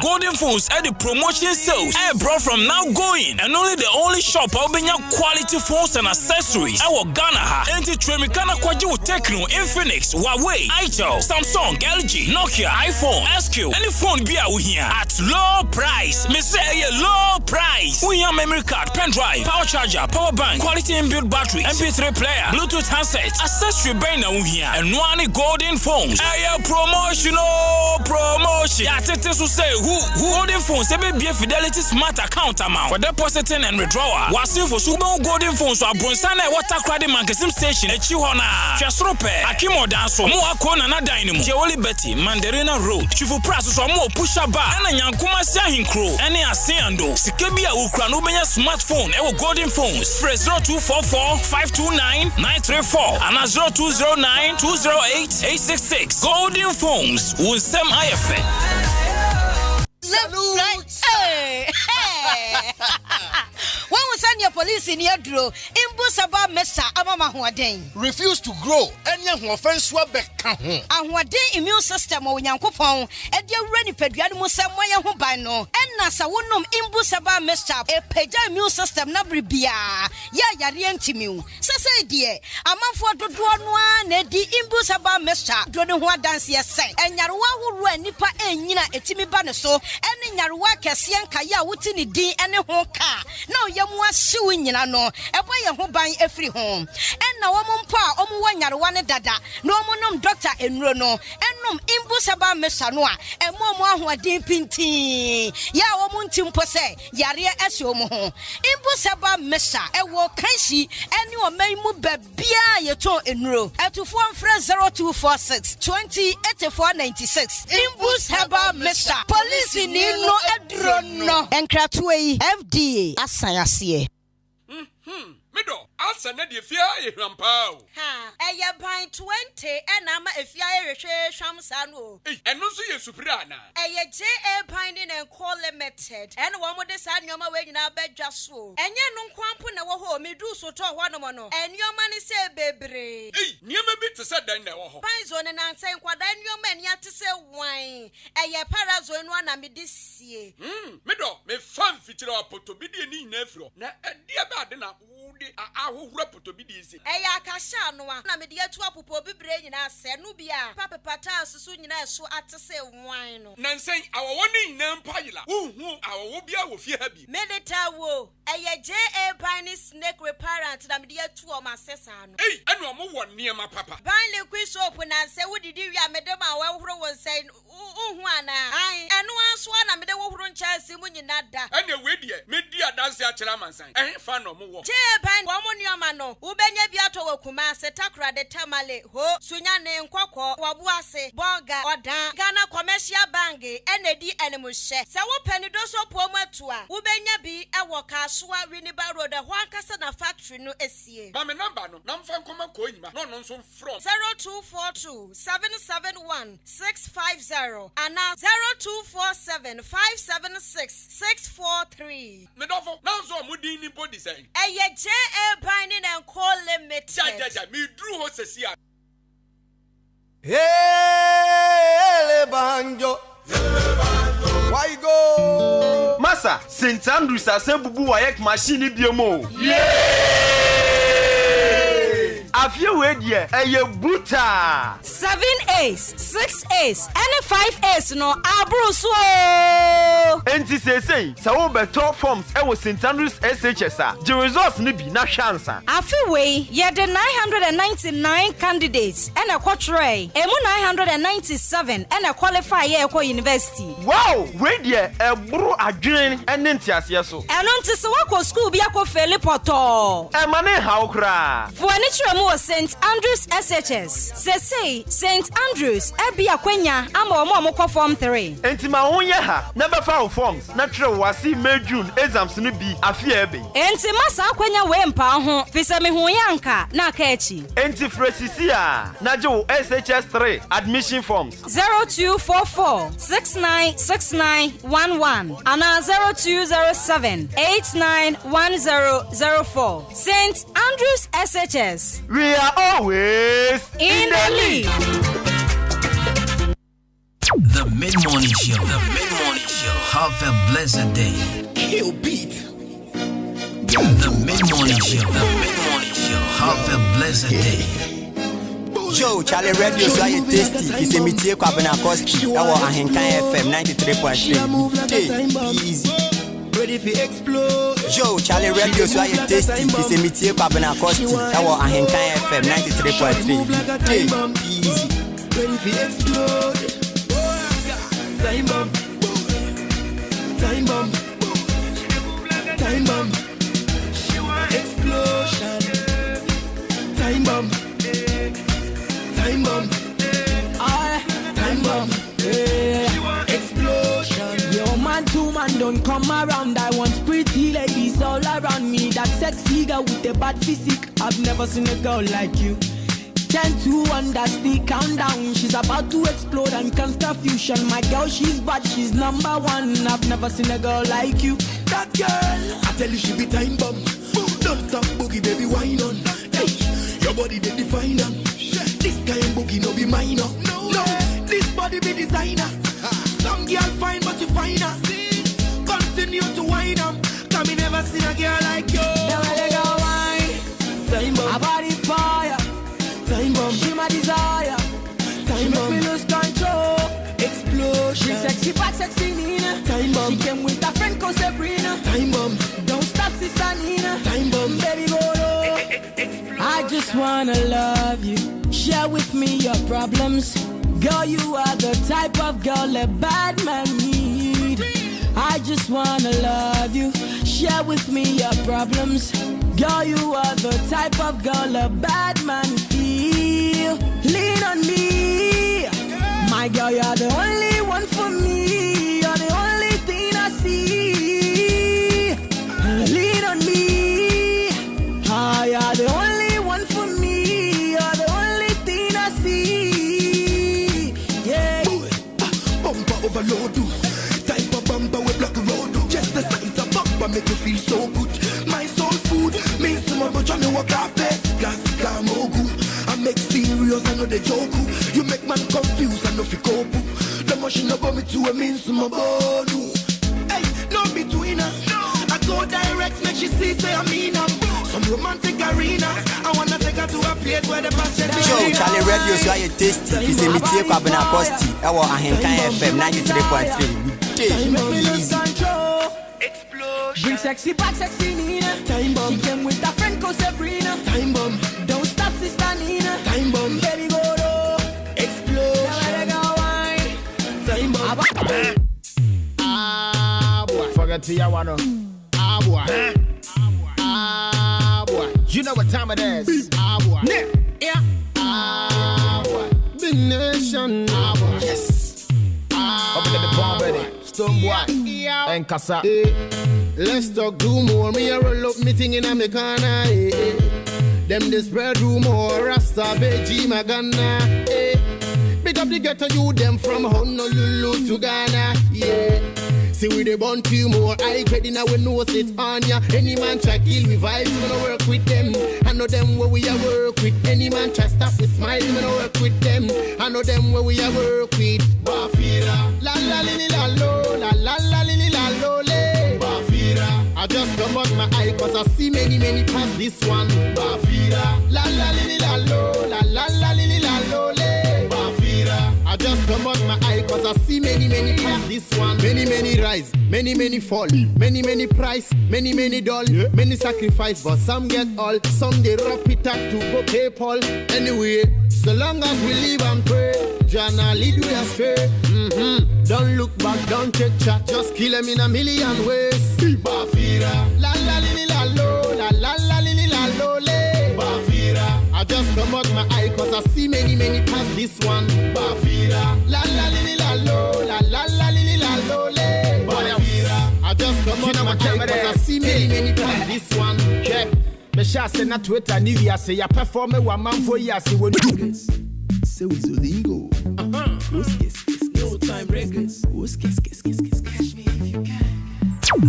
Golden phones at the promotion sales. Brought from now going. And only shop open your quality phones and accessories. Our Ghana. Anti-Tremicana Kwaju Techno, Infinix, Huawei, Itel, Samsung, LG, Nokia, iPhone, SQ. Any phone be out here at low price. Me say low price. We have memory card, pen drive, power charger, power bank, quality inbuilt battery, MP3 player, Bluetooth handset, accessory banner here, and one golden phones. Promotional promotion. Yeah, Tetes will say who golden phones. They be a Fidelity Smart account amount for depositing and withdrawal. Wasim for Subo golden phones. So Bronsana water credit marketing station. Echihona, Chasrope, Akimo Danso, Moa Kona na Dynamo, Joli Betty, Mandarina Road, Chifu Praso, so more push up bar, and Yankuma Sahin Crow, and Asiando, Sikabia Ukranubia smartphone, our golden phones. Press 0244 529 934 and 0209 208 866. Golden phones will send IFN. Hey. When we send your police in your draw, Imbusaba Mesa Amama Huaden. Refuse to grow, and young offense were back. And what day immune system or Yankopon, and your ready pediatric Samoya Hubano, and Nasa Wunum Imbusaba Mesa, a peja immune system Nabribia. Ya Rientimu. Sasa dear, a month for the Duanwa, Nedi Imbusaba Mesa, Dronua dance say, and Yarwa who ran Nipa and Yina etimi banaso, and in Yarwa Cassian Kaya Wutini D and a honka. Now Yamwa suing no, a boy who buy every home. And now one pa, one Yarwana dada, no monum doctor and Rono, and num Imbusaba Mesanoa, and Momo who are deep pinti. Ya woman timpose, Yaria Esomo. Imbusaba Mesa, a walk kanshi, and you may move bia your toe in row. At 0246 20 8496. Imbus Haba Mesa, police in no Edrono, and Kratway FDA. Asayasiye. Mido, asa na de fia e hwampao. Ha, eye ban 20 and ama efia e hwehwe hwamsa no. Eno so ye supira na. Eye JA Binding and Co Limited. And wo mo de sa nyoma we nyina badwa so. Enye no nkwampo na wo ho medu so to ho no mo no. Enyoma ne se bebre. Niema bi te se dan na wo ho. Panzo ne nan sen kwada enyoma ne ate se wan. Eye parazo no na me de sie. Mido, me fan fitira apoto bi de ni nyina afro. Na ade ba de na wo de wo wura poto bi di isi eya akasha no a na me de atu apopo bibre nyina se no bia papa pata susu nyina so atese wan no nansen awowo ni nyina mpayila hu awowo bia wo fie ha bi Medita wo eye JA Bani Snake Reparent na me de atu o ma sesa no enu omo wo niema papa ban liquid soap na se wodidi wi amede ma wa horo won sai hu ana ai enu anso na me de wo horo nchasi mu nyina da ene we die me di adanse a kira mansan fa no mo wo JA Bani wo mo nioma no wo benya bi ato wa kuma se takra de tamale ho sunya ne nkokọ wabu ase bonga odan Ghana Commercial Bank enedi enemuhye se wo pani do so po mu atu a wo benya bi ewo Kasua Winneba Road ho akasa na factory no esie ba me number no na mfa nkoma ko nyima no no nso from 0242 771 650 and 0247 576 643 me dofo na nso mo din ni body say eye JA Bani and Co Limited ja me dru ho sesia Hey, banjo. Why go? Massa, St. Andrews asembubu wayek machine biomo. Afia we die eye buta 7A's 6A's and 5A's no abruso enti sesei sa wo beto forms e wo St. Andrews SHS a the results ni bi na hwansa afi we ye the 999 candidates and a quatrain emu 997 and a qualify ye ko university wow we die e buru adwen ene ntiase so eno nti se wako school bi akofeli poto e mane hawo kra for any St. Andrews SHS. Say St. Andrews ebi akwenya ama omo ko form 3. Enti ma won ye ha na be fa forms na tre wasi May June exams no bi afia ebe. Enti masa akwenya we mpa ho fisa me hu yanka na ka echi. Enti fresisia na je wo SHS 3 admission forms 0244 696911 ana 0207 891004. St. Andrews SHS. We are always in the lead. The Mid-Morning Show. The Mid-Morning Show. Have a blessed day. Kill beat. The Mid-Morning Show. The Mid-Morning Show. Have a blessed day. Joe, Charlie Radio, so I tasty. It's a meteor Kwabena Koski. Our Ahenkan FM 93.3. Easy. Ready for explode. Joe, Charlie Radio, so I tasty. It's a meteor Kwabena Koski. Our Ahenkan FM 93.3. Easy. Ready for explode. Time bomb. Time bomb. Time bomb. Explosion. Time bomb. Time bomb. Time bomb. Explosion. Yo, man, two man don't come around. I want pretty ladies all around me. That sexy girl with the bad physique. I've never seen a girl like you. 10 to 1, that's the countdown. She's about to explode and can't stop fusion. My girl, she's bad, she's number one. I've never seen a girl like you. That girl, I tell you she be time bomb. Don't stop boogie, baby, wine on. Hey, your body they define them. This kind boogie no be minor. No, this body be designer. Some girl fine but you fine her. Continue to wine them. Cause me never seen a girl like you. Never let go wine. Time bomb. My body fire. Time bomb. She my desire. Time she bomb. make me lose control. Explosion. She sexy back, sexy Nina. Time bomb. She came with her friend called Sabrina. Time bomb. Don't stop, sister Nina. Time bomb. Baby, go low. I just wanna love you. Share with me your problems. Girl, you are the type of girl a bad man need. I just wanna love you. Share with me your problems. Girl, you are the type of girl a bad man feel. Lean on me. My girl, you're the only one for me. You're the only thing I see. Lean on me. Ah, you're the only one for me. You're the only thing I see. Yeah. Bumper overload. Type of bumper with block road. Just the sight of bumper make you feel so good. My soul food means to my butcher me walk off fast. Gas mogu. I make serious, I know the joke. You make man confused, I know fi cope. The machine about me to a means to my body. Hey, no between us. I go direct, make she see say I mean I'm. some romantic arena. I wanna take her to a place where the passion is. Show Charlie Radio so I tasty. If it's a meeting kwa bena costi. Ewo Ahenkan FM 93.3. Bring sexy back, sexy Nina. Time bomb. She came with her friend called Sabrina. Time bomb. Don't stop, sister Nina. Time bomb. Baby go low. Explode. Time bomb. Ah boy. Forget to your one. Ah boy. Ah boy. You know what time it is. Ah boy. Yeah. Ah boy. Big nation. Ah boy. Yes. Up in the bomb ready. Stone boy. And Kasa. Let's talk do more. Me a roll up meeting in a me corner. Them the spread rumor. Rasta Beji Magana. Big up the ghetto you them from Honolulu to Ghana. Yeah. See we the born two more. I get in our nose it on ya. Any man try kill we vibes, we gonna work with them. I know them where we a work with. Any man try stop with smile, we gonna work with them. I know them where we a work with. Bafira. La la li li la lo. La la la li li la lo le. Bafira. I just come out my eye cause I see many past this one. Bafira. La la li li la lo. La la la li li la lo le. Bafira. I just come out my eye cause I see many past this one. Many rise, many fall, many price, many dull, many sacrifice, but some get all, some they wrap it up to go PayPal. Anyway, so long as we live and pray, Jana lead we astray. Don't look back, don't take chat, just kill them in a million ways. Bafira, la la li la lo, la la la li la lo le. Bafira, I just come out my eye cause I see many past this one. Bafira, la la li la lo, la la la li la lo le. I just come out my eye cause I see many past this one. Yeah, me shall say na Twitter Nivea say ya perform one man for ya see what niggas. Say we Zolingo. No time records. Catch me if you can.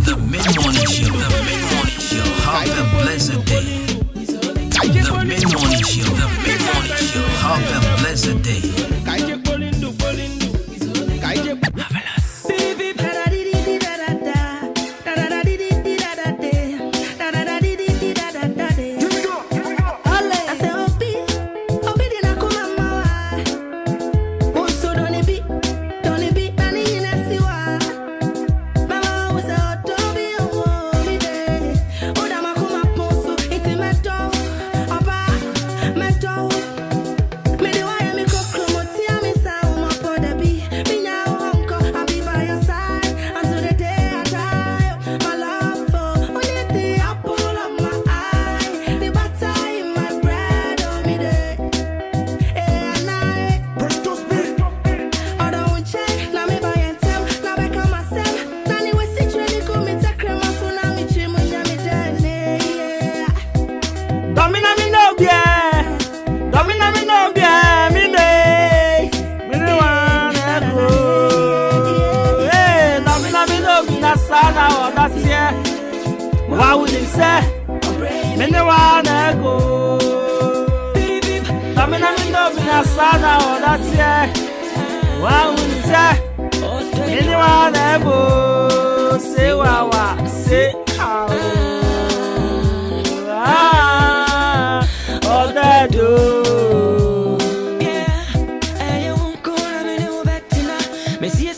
The mid-morning show, have a blessed day. The mid-morning show, have a blessed day.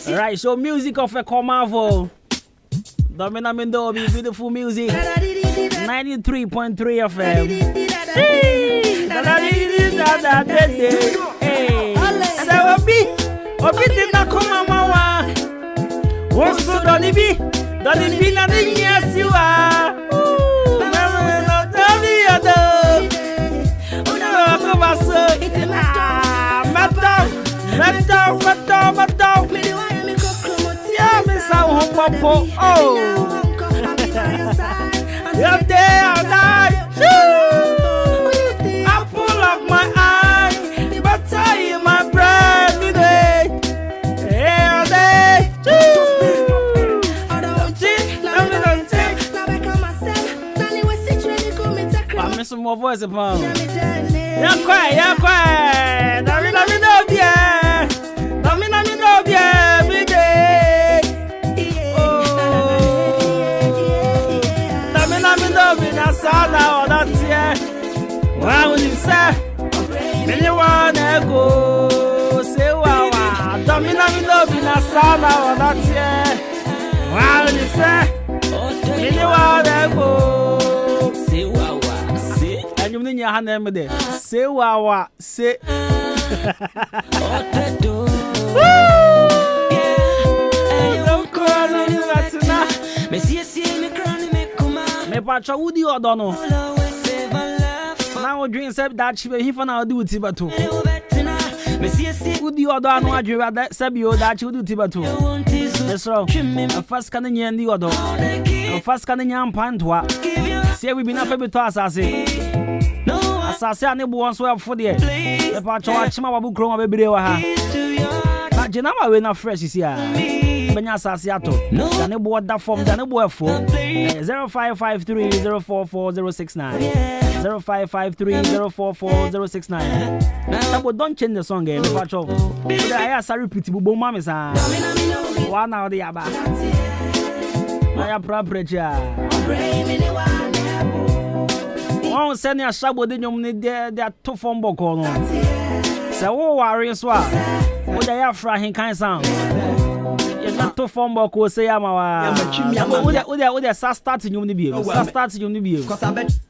Right, so music of a Comavo. Domina Mendobi, beautiful music. 93.3 FM. Hey, Obi did not come on my one so don't be not the yes you are. Not the other. Yeah, Miss Popo. Oh, you're there all night. I pull up my eye, but I am my bread today. All day. I'm missing more voice upon. You're quiet. Let me know, yeah. Let me know, yeah. Every day. Oh. Let me know, that's all now. sana wadatie. Wow, you say. Miniwa debo. Say wawa, say. And you mean your hand name there? Say wawa, say. Don't call on you latina. Me see me crying me kuma. Me pacha udi odono. Now drink sep that chibe he for now do tibatu. Me see udi odono adwe that sep yo that chibe do tibatu. That's wrong. First can nye ndi odo. First can nye ampantwa. See we be na fe beto asase. Asase ane bo so afo de. Me pacha wa chima babu kro ma bebre wa ha. Na jena ma we na fresh isi a. Benya asase ato. Dane bo da form dane bo afo. 0553044069. 0553044069. Tabo don't change the song eh me pacho. I ask repeat bu mama sa. One now the aba. I property. One send ya shabo de nyom ne de to form boko no. Se wo ware so a. Wo da ya fra Ahenkan sound. You not to form boko say ya ma wa. Wo de sa start nyom ne bi. Sa start nyom ne bi.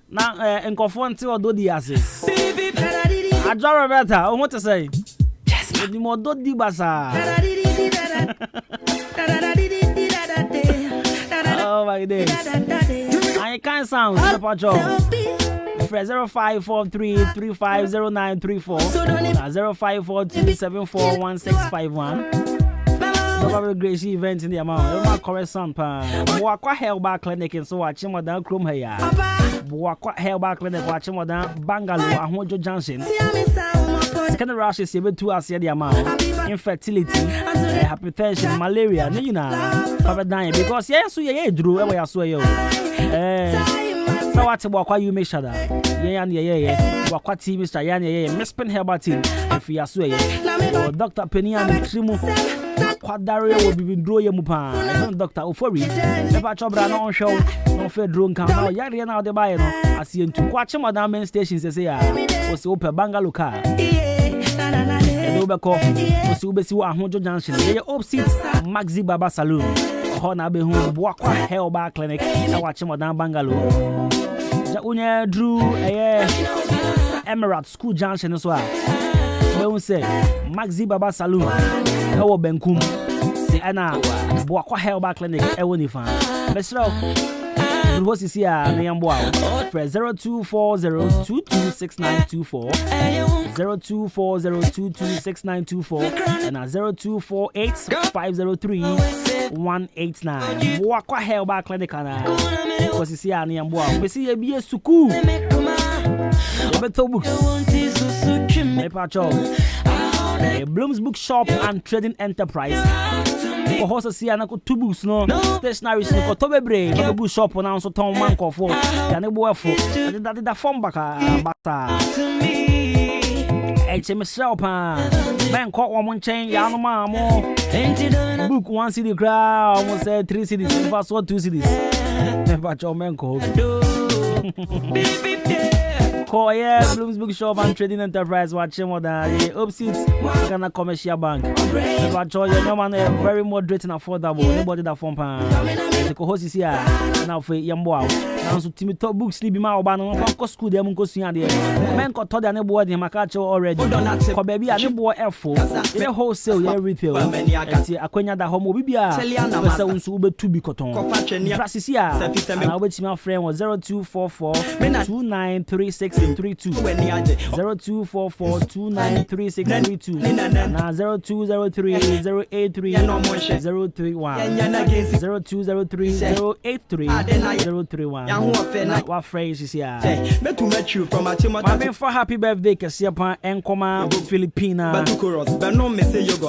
Na enkofo nti odo di ase. Ajoro beta, o what to say? Yes, the mo do di basa. Oh my days. Ahenkan sounds the pacho. 0543350934 0542741651. Probably Gracie event in the amount. My correct sound pa. Boakwa Hellback Clinic and so watching Madame Chrome here. Boakwa Hellback Clinic watching Madame Bangalore Ahonjo Junction. Second rush is able to assess the amount. Infertility, hypertension, malaria, no you know. Papa dying because yes, we are drew away as well. So what about you make sure that Wakwa team Mr. Yan Mispin Herbal team if you are so Dr. Penny and Trimu Quadaria will be draw your mupa. Dr. Ofori never chobra no show no fair drone can now yari now the buy no I see into watch madam main stations say was open Bangalore car Obeko was ubesi Ahonjo Junction they opposite Maxi Baba Saloon Hona be home Boakwa Hellback Clinic I watch madam Bangalore Unye Drew Emirate School Junction as well. We say Maxi Baba Saloon. Ewo Benkum. Ana Boakwa Hellback Clinic. Ewo ni fan. Mesro. What is here? Niyamboa. 0240226924. 0240226924 and 0248503189. Boakwa Hellback Clinic ana. What is here? Niyamboa. We see a be a suku. Beto books. Bloom's Bookshop and Trading Enterprise. For horses here, I got 2 books, no stationery, no Tobe Brave, the bookshop on also Tom Manco for Yanebo for that form back. HM shop, man caught one chain, Yanoma more. Book 1 city crowd, almost said 3 cities, first one 2 cities. Never your man called. Bloom's Bookshop and Trading Enterprise watching more than the opposite Ghana Commercial Bank. Your man very moderate and affordable. Nobody that form the co-host is here now for Yamboa. Now so Timmy top books sleepy ma obano from school there munko suya there. Men ko to the neighbor the makacho already. Ko baby a neighbor F4. The wholesale yeah retail. Enti akwanya da homo bibia. Pese unso ubetu bi koton. Practice here. And I wait my friend was 0244293632. 0244293632. Na 0203083031. 0203083031. What phrase is here? My for happy birthday, Kasiapa Enkoma Filipina.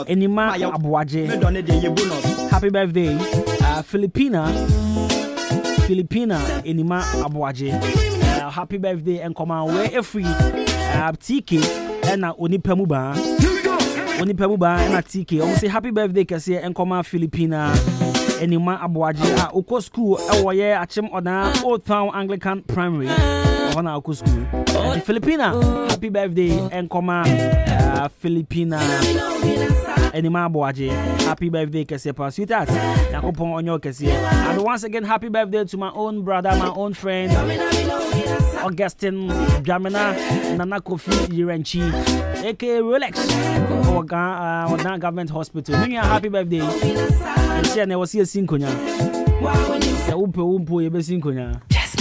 Enima Abuaje. Happy birthday, Filipina Enima Abuaje. Happy birthday, Enkoma. Where free TK and Onipemuba. Onipemuba and TK. I say happy birthday, Kasia Enkoma Filipina. Enima Abuaji Oko School Awaye Achem Oda Old Town Anglican Primary Ona Oko School Filipina happy birthday Enkoma Filipina Anima Boaje. Happy birthday, Kesepa Sweetheart. Yakopon Onyo Kesie. And once again, happy birthday to my own brother, my own friend, Augustine Jamina Nana Kofi Yirenchi, aka Rolex, or Government Hospital. Many happy birthday. And she never see a sinkonya. Just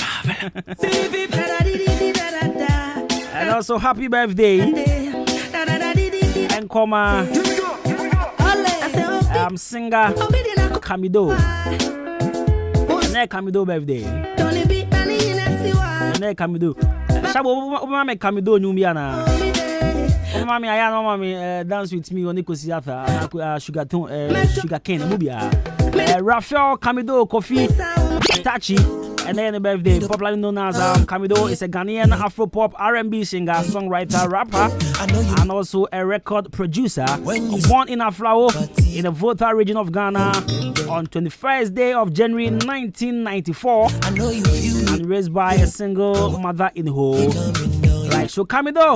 and also happy birthday and comma singer Kamido. Kamido birthday. Kamido. Shabo mama Kamido nyumiana. Mama ayana mama dance with me on Nikosiata sugar cane mubia. Raphael Kamido Kofi Tachi. And then the birthday, popularly known as Kamido, is a Ghanaian Afro-pop R&B singer, songwriter, rapper, and also a record producer. Born in Aflao, in the Volta region of Ghana, on 21st day of January 1994, and raised by a single mother in Ho. Right, so Kamido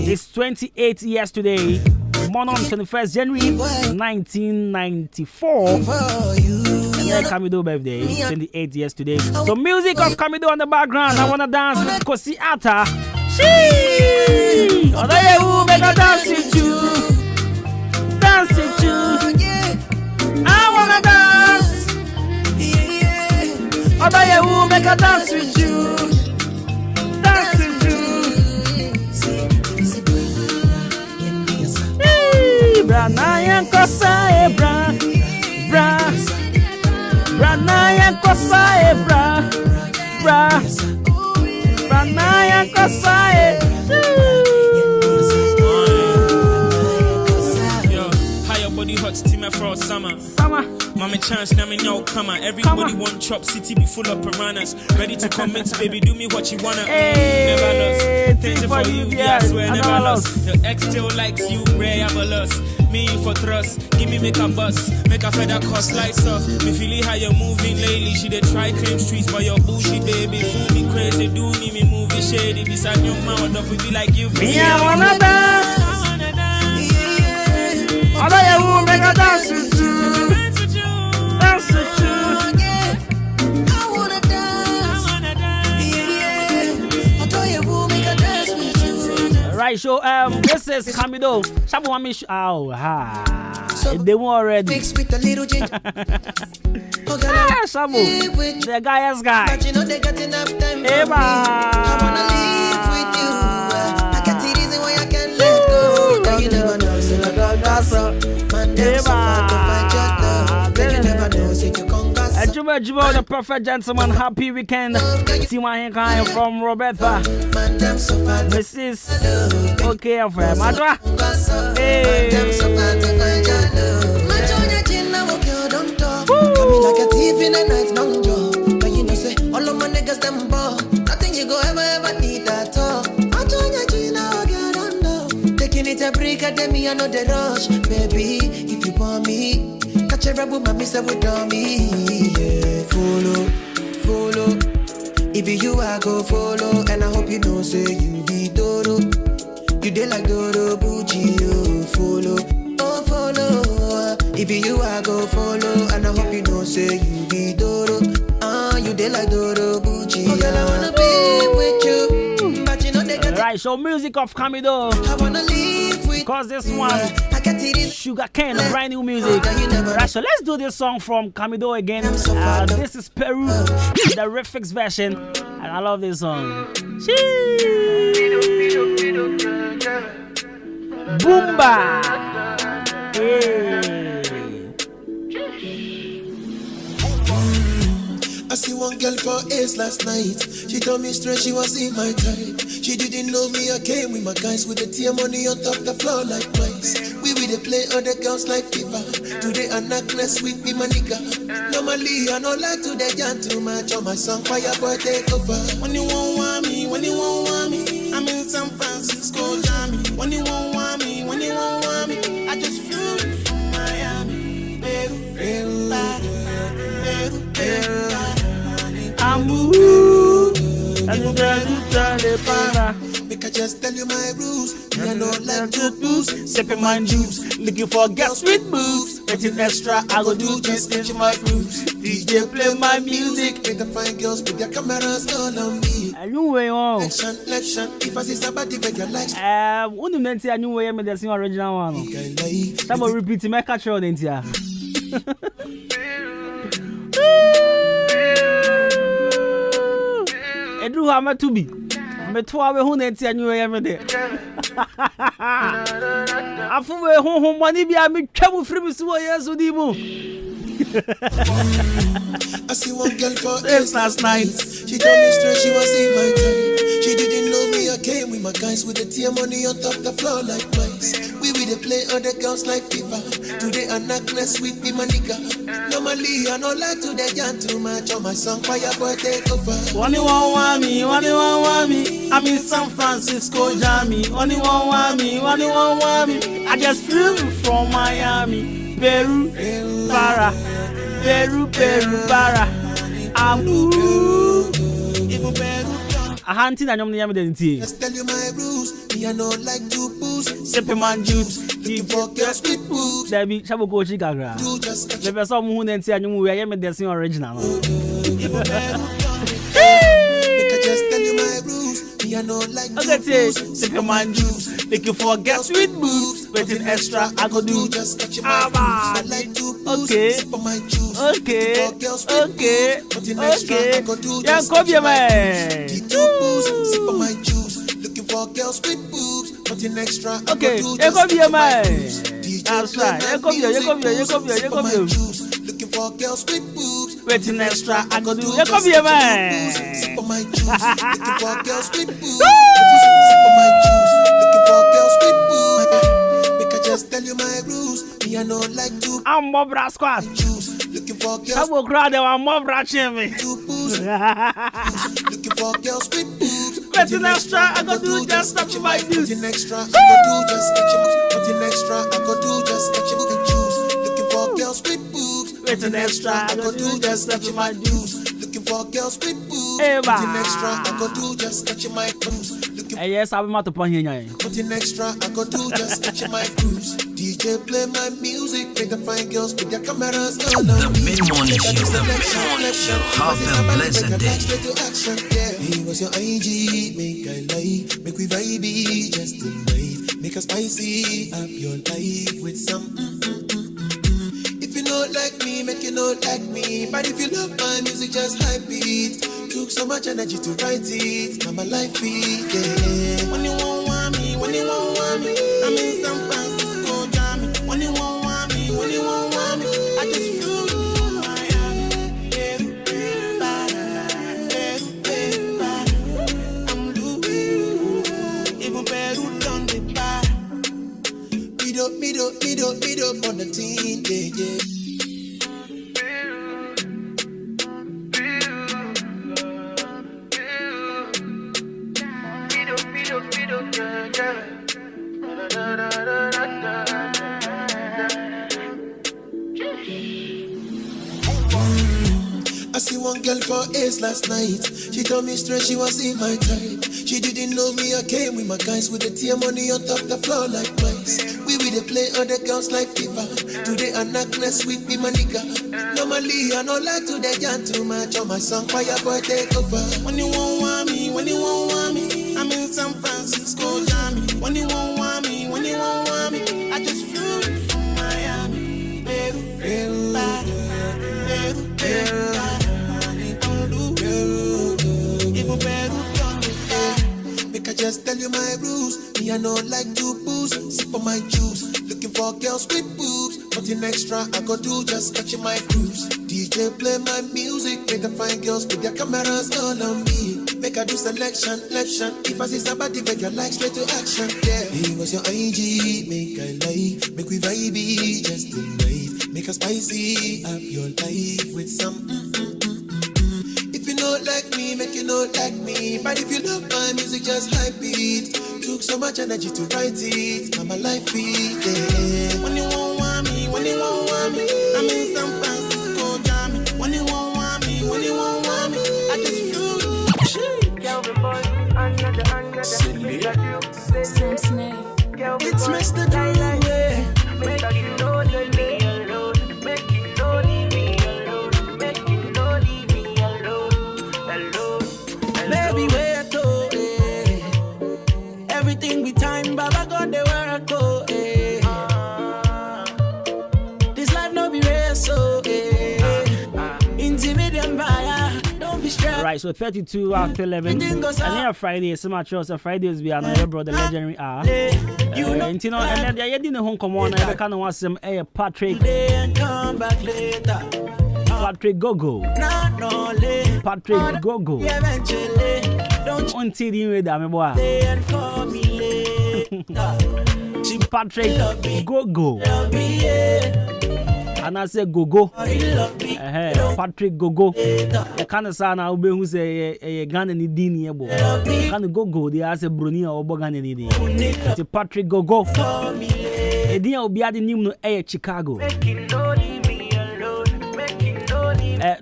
is 28 years today, born on 21st January 1994. Kamido birthday, 28 years today. So music of Kamido on the background. I wanna dance with Kosi Ata. She, although you make a dance with you, dance with you. I wanna dance. Although you make a dance with you, dance with you. Bra na yankosa bra, bra. Branaya kosae bra Branaya kosae. Yo, how your body hot steam for summer. Mama chance now me now come on. Everybody want chop city be full of piranhas. Ready to commit, baby, do me what you wanna. Never lost. Things for you, yeah, I swear never lost. The ex still likes you, rare have a loss. Me you for trust, give me make a bus, make a feather cost lights off. Me feeling how you're moving lately. She dey try claim streets, but your bullshit baby fool me crazy. Do me moving shady. Beside your mouth, don't be like you. Me I wanna dance. Although you won't make a dance with you, dance with you. I wanna dance. Although you won't make a dance with you. Right, so this is Kamido. Shabu wami they were already. Mixed with a little ginger. Shabu, the guy's guy. But you know they got enough time. I wanna live with you. I got the reason why I can't let go. You never know, say I got gossip. Man, them so far to find your love. You never know, say you come gossip. Adwuma, the perfect gentleman. Happy weekend. See my Ahenkan from Roberta. Mrs. Okay, FM. Adwa. Hey. Coming like a thief in the night, long jaw. But you know, say all of my niggas them ball. Nothing you go ever need at all. I join your Gina, get under. Taking it a break, I me, I know the rush. Baby, if you want me, catch a rebel, my miss with me. Yeah, follow. If you I go follow, and I hope you know, say you be Dodo. You dey like Dodo, Bucci, you follow. If you I go follow, and I hope you know, say you be Dodo. You dey like Dodo, Bucci. Oh, girl, I wanna be with you, but you know they got. Right, so music of Kamido. I wanna live with. Cause this one, Sugar Cane, brand new music. Right, so let's do this song from Kamido again. This is Peru, the Refix version, and I love this song. Boomba. I see one girl for Ace last night. She told me straight she was in my type. She didn't know me, I came with my guys with the tear money on top the floor like mice. We will play other girls like FIFA. Today I'm not less with me, my nigga. Normally I don't like to the jam too much on my song. Fire boy take over. When you won't want me, when you won't want me, I'm in San Francisco, Jammy. When you won't want me, when you won't want me, I just flew from Miami. Make I just tell you my rules. Me I know like to booze, sipping my juice, looking for girls with moves. Getting extra, I go do just catch my grooves. DJ play my music, make the fine girls with their cameras all on me. Anyway, Lection, if I see somebody make your likes. Wouldn't meant to anyway, me the same original one. Some will repeat my catch on India. Edru hama to be. Me to awe who nenti anyway every day. Afu we hon money bi a me twa mu free me so years odi mu. I see one girl for last night. She told me straight she was in my time. She didn't know me, I came with my guys with the tear money on top the floor like mice. We will play other girls like FIFA. Today I'm not less with me, my nigga. Normally I don't like to the young too much on my song fire boy take over. Only one want me. I'm in San Francisco, Jammy. Only one want me. I just flew from Miami, Peru, Para. I'm a hunting and only evidence. Just tell you my rules. Me I know like to booze, sipping my juice. Looking for girls with boobs. There be Shabu Kochi Gagra. There are some who then say you am the same original. Make I just tell you my rules. Me I know like to booze, sipping my juice. Looking for girls with boobs. Waiting extra, I go do just catch my boobs. I like to booze, sip on my juice. Okay. Yeah, come here, man. Sip on my juice. Looking for girls with boobs. Nothing extra. Okay, yeah, come here, man. That's right. Yeah, come here. Looking for girls with boobs. Waiting extra, I go do. Yeah, come here, man. Sip on my juice. Looking for girls with boobs. Sip on my juice. Looking for girls with boobs. Make I just tell you my rules. Me I know like to. I'm Bob Rasquat. Looking for girls. I will cry. They are Bob Ratching me. Looking for girls with boobs. Waiting extra, I go do just touch my juice. Nothing extra, I go do just catch your moves. Nothing extra, I go do just catch your juice. Looking for girls with boobs. Waiting extra, I go do just touch my juice. Looking for girls with boobs. Nothing extra, I go do just catch my cruise. Yes, I'm not upon here. Nothing extra, I go do just catch my cruise. DJ play my music, make the fine girls with their cameras on. The mid-morning show, have a blessed day. Hey, what's your IG? Make I like, make we vibe just tonight. Make us spicy up your life with some. If you don't like me, make you not like me. But if you love my music, just hype it. Took so much energy to write it. Now my life beat, yeah. When you want me, I'm in San Francisco, Jammy. When you want me, I just flew from Miami. I'm doing even better than the bar. Meet up on the team, yeah. I see one girl for Ace last night. She told me straight she was in my type. She didn't know me, I came with my guys with the tear money on top the floor like mice. We will play other girls like FIFA. Today I'm not less with me, my nigga. Normally I don't like to the young too much on my song fire boy take over. When you want me, I'm in San Francisco, Jammy. When you want me, I just flew from Miami. Peru. Make I just tell you my rules. Me I know like to booze, sip on my juice. Looking for girls with boobs. Nothing extra, I go do just catch my cruise. DJ play my music, make the fine girls with their cameras all on me. Make I do selection. If I see somebody, make your like straight to action. Yeah. Hey, what's your IG? Make I like, make we vibe just tonight. Make us spicy up your life with some. If you don't like me, make you not like me. But if you love my music, just hype it. Took so much energy to write it. Now my life beat, yeah. When you want me, I'm in San Francisco, Jammy. When you want me, I just flew. It's Mr. Daylight. Make you know leave me alone. Make you know leave me alone. Make you know leave me alone. Baby, wait, oh, eh. Everything be time, Baba God, they work, oh, eh. This life no be race, so, eh. Intimidate fire, don't be stressed. Right, so 32 after 11. And then Friday, so much also Fridays be another brother legendary hour. And you know, and then I didn't home come on. I can't watch some Patrick Gogo. Patrick Gogo. Until you with them, boy. Patrick Gogo. And I say Gogo. Patrick Gogo. I can't say now who say a gun and Dini abo. Can Gogo? They are say Bruni or Bogan and It's Patrick Gogo. A dear will be adding new air Chicago.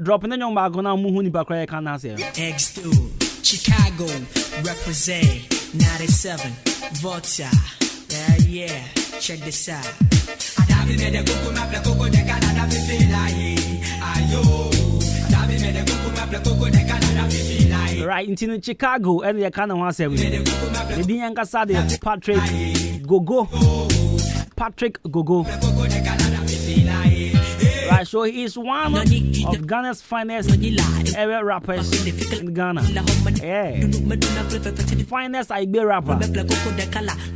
Dropping the young bag on our Muhuni Bakra can answer. X2 Chicago represent 97 Volta. Yeah, check this out. Right into Chicago and the kind of one seven. The Dianca Sade Patrick Gogo. Patrick Gogo. Right, so he is one of Ghana's finest ever rappers in Ghana. Yeah. Finest Igbe rapper.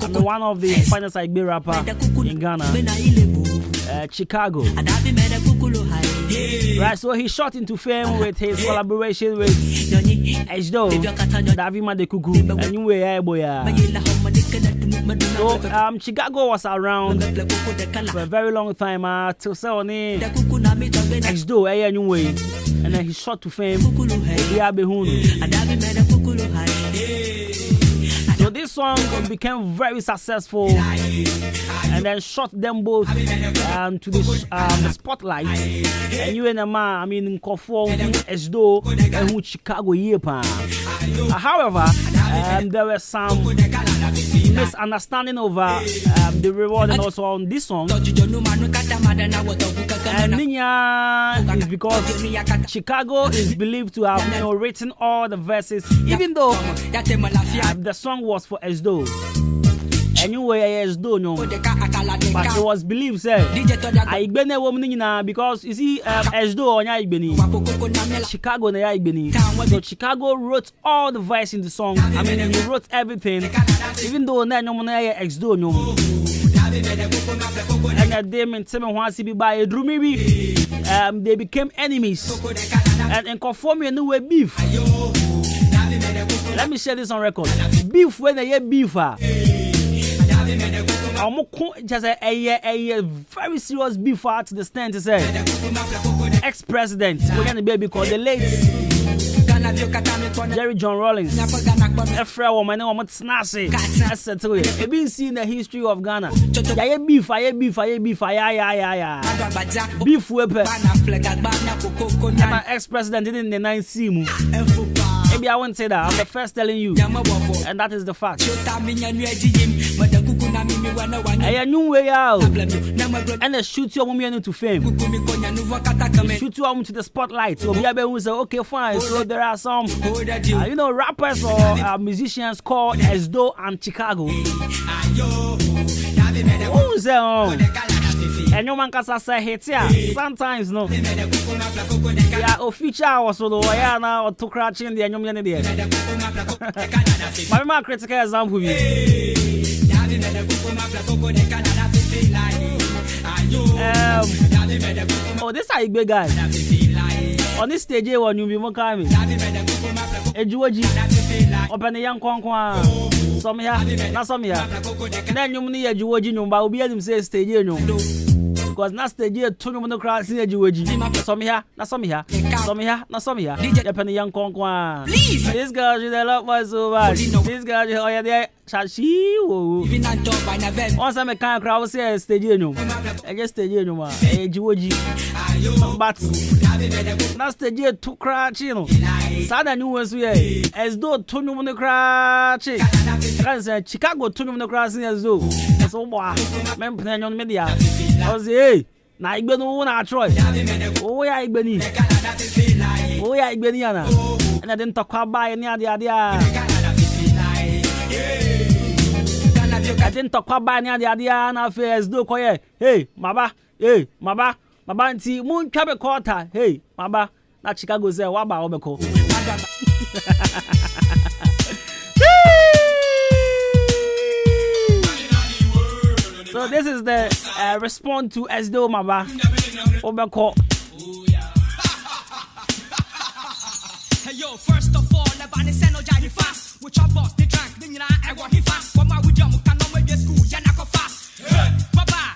And one of the finest Igbe rapper in Ghana. Chicago. Right, so he shot into fame with his collaboration with H-Do, Adwuma the Cuckoo, and you were boy. So Chicago was around for a very long time till Sony H-Do anyway, and then he shot to fame. So this song became very successful, and then shot them both to the spotlight. And you and I mean, in Kofo, H-Do, and who Chicago Yepa. However, there were some misunderstanding over the reward and also on this song. And Ninya is because Chicago is believed to have written all the verses, even though the song was for H-Do. Anyway, H-Do, no. But it was believed, I been a woman because you see, H-Do on Chicago, so Chicago wrote all the verse in the song. I mean, he wrote everything, even though H-Do, no. And they maintain once he be by a Drumi, they became enemies and conform a new way beef. Let me share this on record. Beef when they hear beef. Just a very serious beef to the stand to say ex-president we're gonna be because the late Jerry John Rawlings Efra woman woman snazzy I said to you have been seeing the history of Ghana beef beef weapon my ex-president didn't the 9 see maybe I won't say that. I'm the first telling you, and that is the fact. I knew way out, and they shoot your woman to fame. They shoot you to the spotlight. So we will say, okay, fine. So there are some, rappers or musicians called H-Do and Chicago. Who's there? And no man can say hits here. Sometimes no. Yeah, official also though. Yeah, now to crouching the anyum yene there. My critical example. Oh, this is a big guy. On this stage, one you be more coming. Ejuoji. Open the young Kwankwa. Some here, not some here. Then you need a Juoji number. Will be able to say stage no. Because not stage here, 2 no class in Juoji. Some here, not some here. Some here, not some here. Japan young Kwankwa. Please, this girl should love my so much. This girl, oh yeah, there. Shashi. Once I'm a kind of crowd, say stage no. I just stage no more. Juoji. But not stage here, 2 crouch, Sada new ones here. As though 2 no crouch. can say Chicago to me no grass in as though. So boy, men plan on media. I was hey, na igbenu na Troy. Oh yeah, igbeni. Oh yeah, igbeniana. And I didn't talk about any other idea. I didn't talk about any other idea. Na face do koye. Hey, maba. Hey, maba. Maba nti mun twa be quarter. Hey, maba. Na Chicago say wa ba obeko. So this is the response to Esdo Maba Obeko. Hey yo, first of all, never ni send no jari fast. Which your boss, they drink, then you know I want him fast. What my with you, can no make school, ya na go fast. Baba,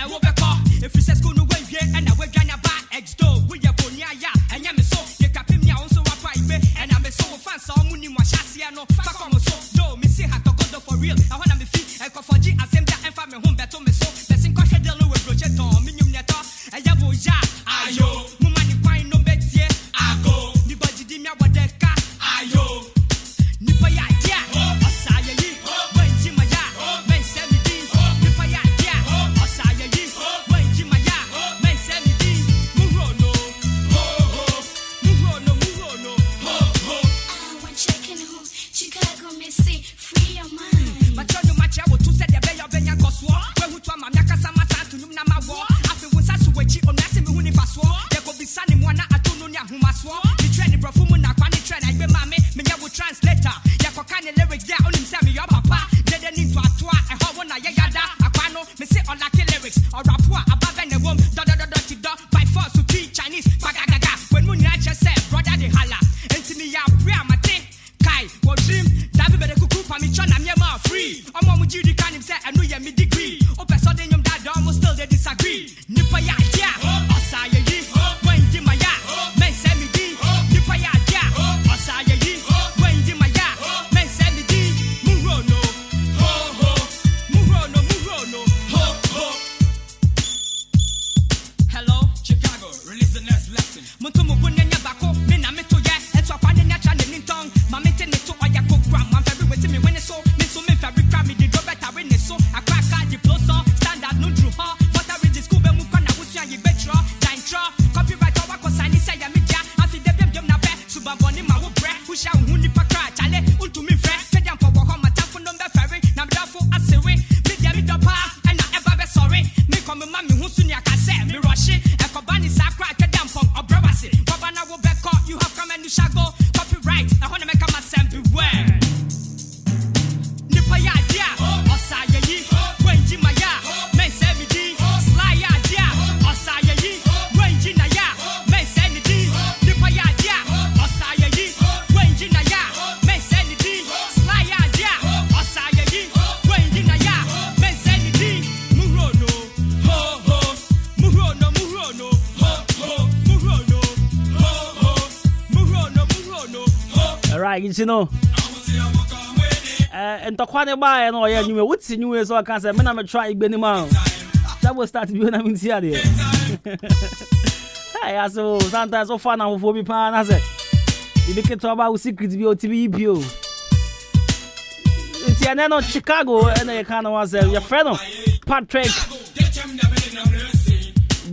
Obeko. If you say school no way, and I will get your back. Exdo, we ya bonya ya, and ya me so. You can pay me also a private, and I'm so fan, so muni mo shasiano. Fuck on so, no, me see how to go for real. I wanna be fit, and for G, and same that, and family home, better me so. Let's in question deal with project on, minimum neto, and ya boya, ayo, mumani fine no betie, ago, the budget dimia wadeka, ayo, nipa ya dia, osaya yi, wenji maya, men semi di, nipa ya dia, osaya yi, wenji maya, men semi di, murono, ho ho, murono, ho ho. I want checking home, Chicago, Missy, free your mind. But you match I will to set the bay of Benya Goswa. When we to a Mamaka Samasa to Numama war. After we sat to wait on Nassimi Hunifaswa. There could be Sunny Mwana Atununia Humaswa. The train Brofumuna, Quani train, I be mammy, Menya will translator. Yakokani lyrics there on himself, your papa. They didn't need to Atua, a Hawana Yada, Aquano, me say on lucky lyrics, or Rapua, above and a womb, by force to teach Chinese, Pagagaga. When Munacha said, brother de Hala, and to me, Priamate, Kai, what dream, David Kuku, Pamichon, I'm your free. I'm on with you, the kind of say, I know you're mid degree. Open Sodenium dad, almost still they disagree. Nipaya, yeah, Osaya yi, when Dimaya, men send me di, Nipaya, yeah, Osaya yi, when Dimaya, men send me di, Murono, ho ho, Murono, ho ho. Hello, Chicago, release the next lesson. Muntumu Bunenya Bako, Minamito, yeah, and so finding a channel in tongue, Mamita to Oyako Gram, I'm very with me when it's so, so me fabric cram me, the better when it's so, I crack the plus standard no drew her, but I read the school, but Mukana would say you better, Dintra, copyright over Cosani say a media, I see them na be, Subaboni, my breath, who shall Huni Pakra, Chale, unto me friend, fed down for Wahoma, Tafu number ferry, now therefore I say, media me the pa, and I ever be sorry, me come a mammy who soon ya can say, me rush it, and Kobani Sakra, Kadam from Obrawasi, Babana will back up, you have come and you shall go, copyright, I want to make a myself beware. Nipaya dia, Osaya yi, Wenji maya, men semi di, Slaya dia, Osaya yi, Wenji na ya, men semi di, Nipaya dia, Osaya yi, Wenji na ya, men semi di, Slaya dia, Osaya yi, Wenji na ya, men semi di, Murono, ho ho, Murono, ho ho, Murono, ho ho, Murono, ho. All right, you know. And the quite by and all, yeah, you what's in you so I can say, man, I'm try Benny Man. That will start to be when I'm in Seattle. I so sometimes so fun now for me, pan. I said, you can talk about secrets, TV, PO. It's an Chicago, and I kind of was your friend, Patrick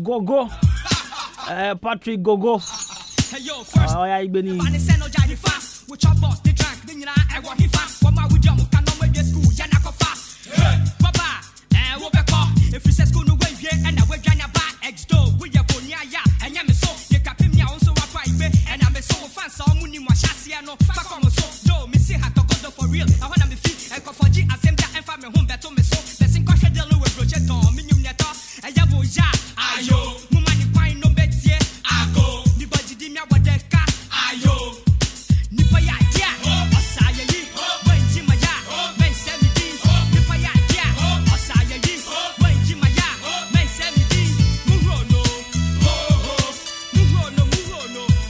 Gogo. Patrick Gogo. Hey yo, first, oh, yeah, Benny. Which your boss, they drank, then you know I want him fast. What my with you, can no make school, ya na go fast. Baba, Obeko. If you say school no way, and I will get your back. Exdo, we ya bonya ya, and ya me so. You can pay me also a private, and I'm so fan, so muni mo shasiano. Fuck on so, no, me see how to go for real. I wanna be fit, and for G, and same that, and family home, better me so. Let's in question deal with project on, minimum neto, and ya boya, ayo, mumani fine no betie, ago, the budget dimia wadeka, ayo. Nipaya dia, Osaya yi, Wenji maya, men semi di, Nipaya dia, Osaya yi, Wenji maya, men semi di, Murono, ho ho, Murono,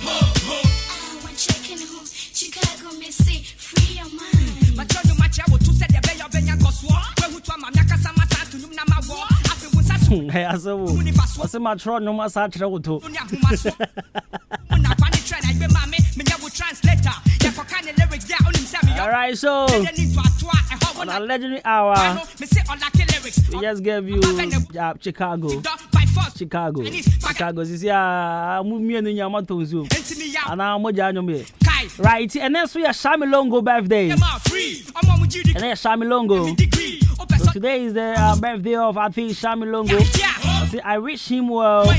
ho ho. I want checking home, Chicago, Missy, free your mind. But you match I will to set the bay of Benya Goswa, where who to a Mamaka Samasa to Numama war, after we sat to Hey, I saw what's in my throne, no massage to. Translator, yeah, for kind of lyrics there on himself. All right, so On a legendary hour, we just gave you Chicago. Chicago. This is me and Yamato Zoom. And I'm Mojanome. Right, and then we are Shami Longo birthday. And then Shami Longo. So today is the birthday of I think Shami Longo. I wish him well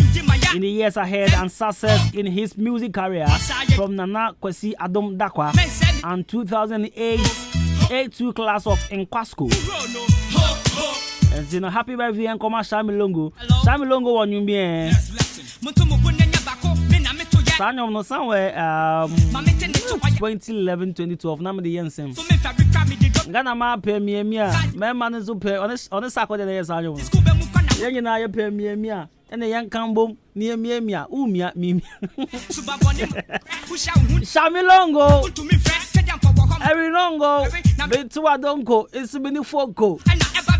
in the years ahead and success in his music career from Nana Kwesi Adom Dakwa and 2008 A2 class of Nkwasco. And happy birthday and come Shami Longo. Shami Longo won you me. Sanyom no somewhere 2011 2012 na me the yensem. Gana ma pay me me man so pay on sako de yes sanyom. Yen na ye pay me and the yan kan bom ni me umia mi. Shami Longo. Every Longo be to adonko it's be ni foko.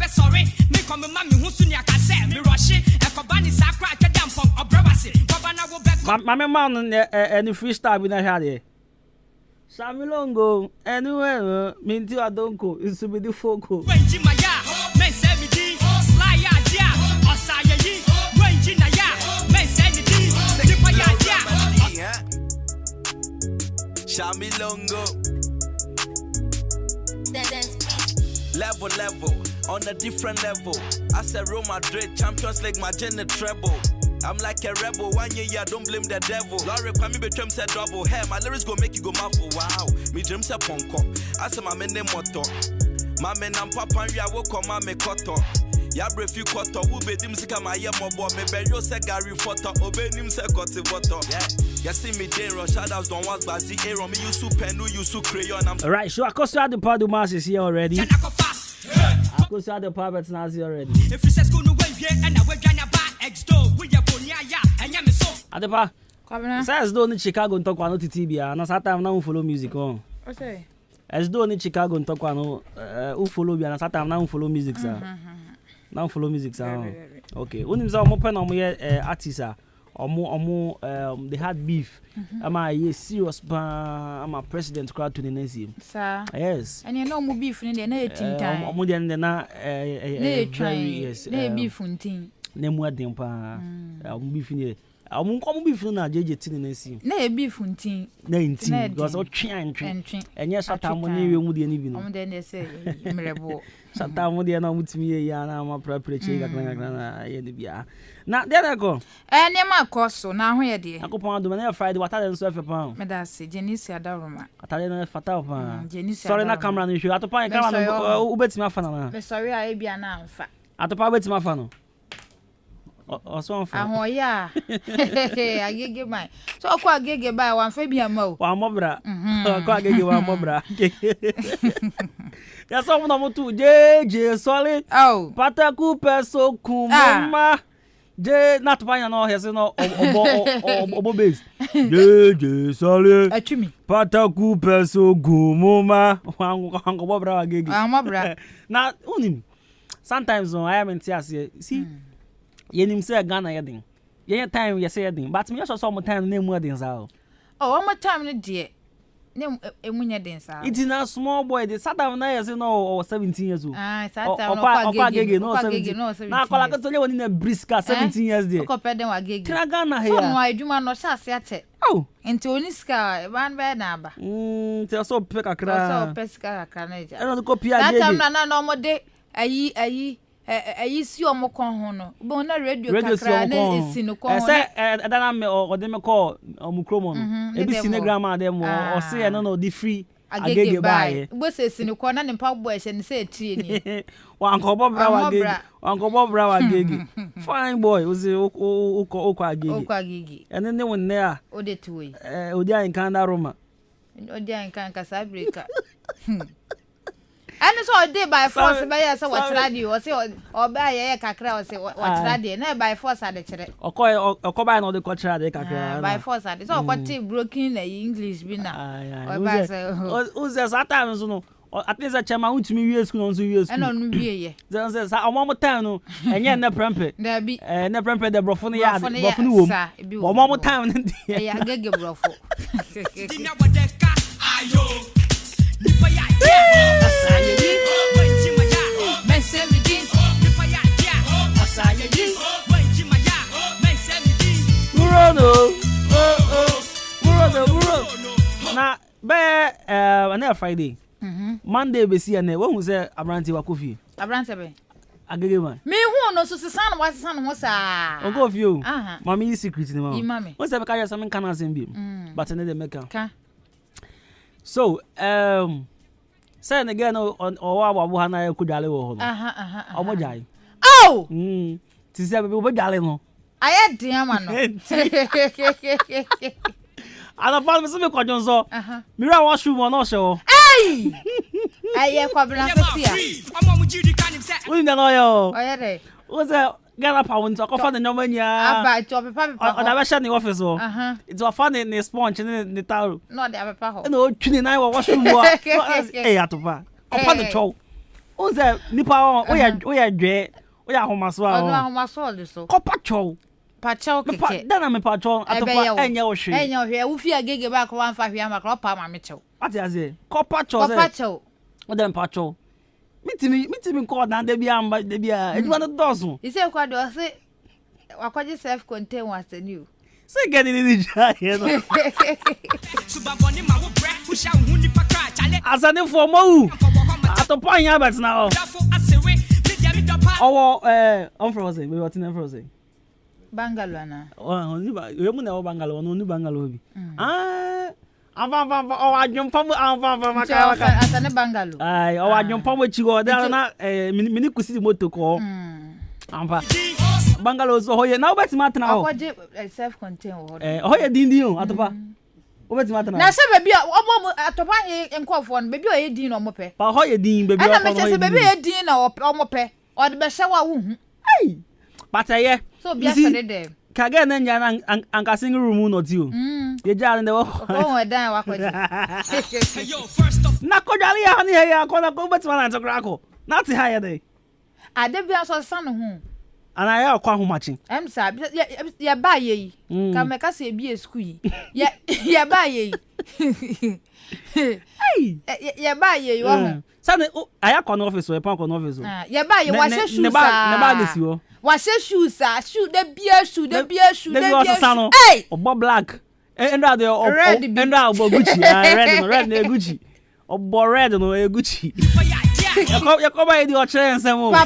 Sorry, me come mama hu suni akase me rush e ko bani sakra akadam pom obrabase baba wo back mama man any freestyle bi na hia de Shami Longo anywhere me nti adonko isu be the foko wenji maya me say me di sly ya dia osaya yi wenji na ya me say me di se pa ya dia Shami Longo level on a different level. I said Real Madrid, Champions League, my Jenny treble. I'm like a rebel, 1 year, don't blame the devil. Laurie, Kwame Betram said double. Hey, my lyrics go make you go mouthful. Wow, me dreams a ponko. I said my men moto. My men and papa, and ya will come on me koto. Ya breath you koto, who be dim sika my yam boy, me berio se Gary photo, obey him se kote voto. Yeah, you see me day rush, shadows don't want bazi, air me use pen, use crayon. Alright, so I cost the Padu Mass is here already. I could say the puppets Nazi already. If you say school no way and I will join a bar ex door with your ponya and yam so. Adepa. Says do ni Chicago talk no TTB na sata na follow music on. Okay. As do ni Chicago talk no follow bi na sata na follow music sa. Na follow music sa. Okay. Unim za mo pen mo ye artist they had beef. Am I serious I'm a president crowd to the nation. Sir. Yes. And you know mo beef ni na etin time. Omo de na yes. Na beef untin. Na mu adem pa. Omo beef ni. Omo beef na jeje tin na nation. Na beef untin. Na intin because o twen. Enye shata mo ni we mu de ni bi no. Omo de na say mrebo. Shata mo de na mutimi ye ya na ma preche kakra na ye de bia. Na there go. Nema koso na ho ye de. Akopon do na Friday wata den so efe pa. Me da se Jenisi Adwuma. Atale na fata pa. Jenisi. Sorry na camera no hwe. Atopa camera no ubetimi afa na. Me sorry a bia na amfa. Atopa ubetimi afa no. Oso amfa. Ahon ya. Agege mai. So ko agege bai wan fa bia ma o. Wa mobra. Ko agege wa mobra. Ya so mo tu jeje solid. Oh. Pataku peso kumama. Je not buying no here no obo base. Je sale. Atumi. Pataku peso gumuma. Wango bobra agege. Mobra. Na unim. Sometimes I am in tears. See. Yenim say Ghana yedin. Ye time you say yedin. But me also some time name weddings out. Oh, one more time no dear. Name emunya den sa. It is a small boy. The Saturday na yes no 17 years old. Saturday no agege no 17. Na kola ka tole woni na briska 17 years there. Ko pede wa agege. Kra Ghana here. So no adwuma no sha ase ate. Oh, enti oniska ban be na aba. Te so pe kakra. So pe ska kakra na ja. E no ko pia agege. That time na no mo de ayi si omo kon ho no. Bo na radio kakra na esi no kon ho. Say na me o de me call omukromo no. E bi cinegram dem o say no di free agege bae. Bo se esi no kon na ne pa bo e se ne se tie ni. Wanko bobra wa agege. Fine boy, o se o agege. O agege. Ene ne won ne a. O de tuwe. Odi Ahenkan da Roma. Odi Ahenkan ka sa breaker. And so day by force by yes what radio or say or by ye kakra or say what radio na by force ade kire okoba no de culture de kakra by force ade so what broken English bi na or by say uze sometimes no at least a chama untimi wie school no so wie school no wie ye then say sa omo time no enye na prempe da bi na prempe de brofo no ya brofo no wom omo time no de ya gege brofo dinya bodeka ayo nipa ya na Friday. Monday be see na when we say Abranti wa kofi. Abranti be. Agege man. Me hu no so sesan wa sesan ho sa. On go you. Mama is secret ni mama. What's that because some can asem bi. But na dey make am. So, say again on wa bo hana e kudwale wo ho no. Omo jai. Oh! Ti say be dwale no. Aye dia ma no. Ana pa me se me kwadon so. Mira washroom no show. Hey! Aye kwabra fesia. Omo mu jidi kan him say. We na no yo. Oye dey. What's that? Gana pa won to kofa the nyoma nya. Aba to pepa. O da be sha ni office o. It was fun in sponge ni towel. No dey pepa ho. No twini na washroom wo. Eh atopa. Kofa the chow. What's that? Nipa o ya dwe. O ya homaso a. O ya homaso le so. Kopa chow. Pacho keke. Dana me pacho atopa enya o hwe. Enya o hwe. Wo fi agege ba ko 1 5 ama ko pa ma me chew. What you say? Kopa chow. Kopa chow. O dem pacho. Mitimi ko na de bia amba de bia. Eduma no dozo. You say kwa do say wakwaje self contain was the new. Say get in the jar here no. Subaboni ma wo bre pusha hu ni pa kra chale. Asane for mo. Atopa nya bet na o. Owo on frozen, we what in frozen. Bangalo na. Oh, ni ba, we mu na o bangalo no ni bangalo bi. Ava o adwompa mu ava maka. Asane bangalo. Ai, o adwompa mu chi go da na mini kusi moto ko. Ampa. Bangalo so hoye na obeti matna o. Akwaje self contain wo. Hoye dindin o atopa. Obeti matna. Na se baby obo atopa enkofo no baby o ye din no mo pe. Pa hoye din baby o. Na me se baby ye din na o mo pe. O de be hye wa wo hu. Ai. Bataye. So bia fere dem. Kage na nya na anka single room no ti o. Ye ja na wo. Oh dan wa kwaje. Na kodwale ya ni ya ko na ko obeti matna to krako. Na ti ha ye dey. Ade bia so san hu. Ana ya kwa hu machin. Sa ya ba ye. Ka me ka se bi school yi. Ya ba ye. Hey. Ya ba ye wo hu. Sane aya kwa no office o, e pa kwa no office o. Ya ba ye wa she shoes. Ne ba gesi o. Wa she shoes shoe de bia shoe. Hey. Obo black. Endra de endra obo Gucci. Red na Gucci. Obo red no Gucci. Ya koba ye di o chere nsem o. Pa.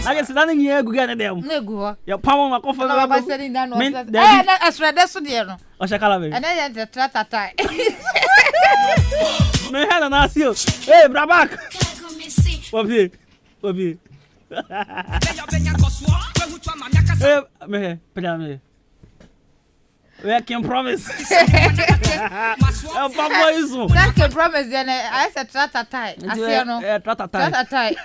Na get na nyi egu ga ne dem. Na egu ho. Ya pam ma ko fa na ba se ni na no. Na asrede so de no. O shakala be. Ana ya de tratatai. Me hana na asio. Hey, brabak. Obi. Eh, me peda me. We can promise. Papa isu. That can promise then I said tratatai. Asio no. Tratatai.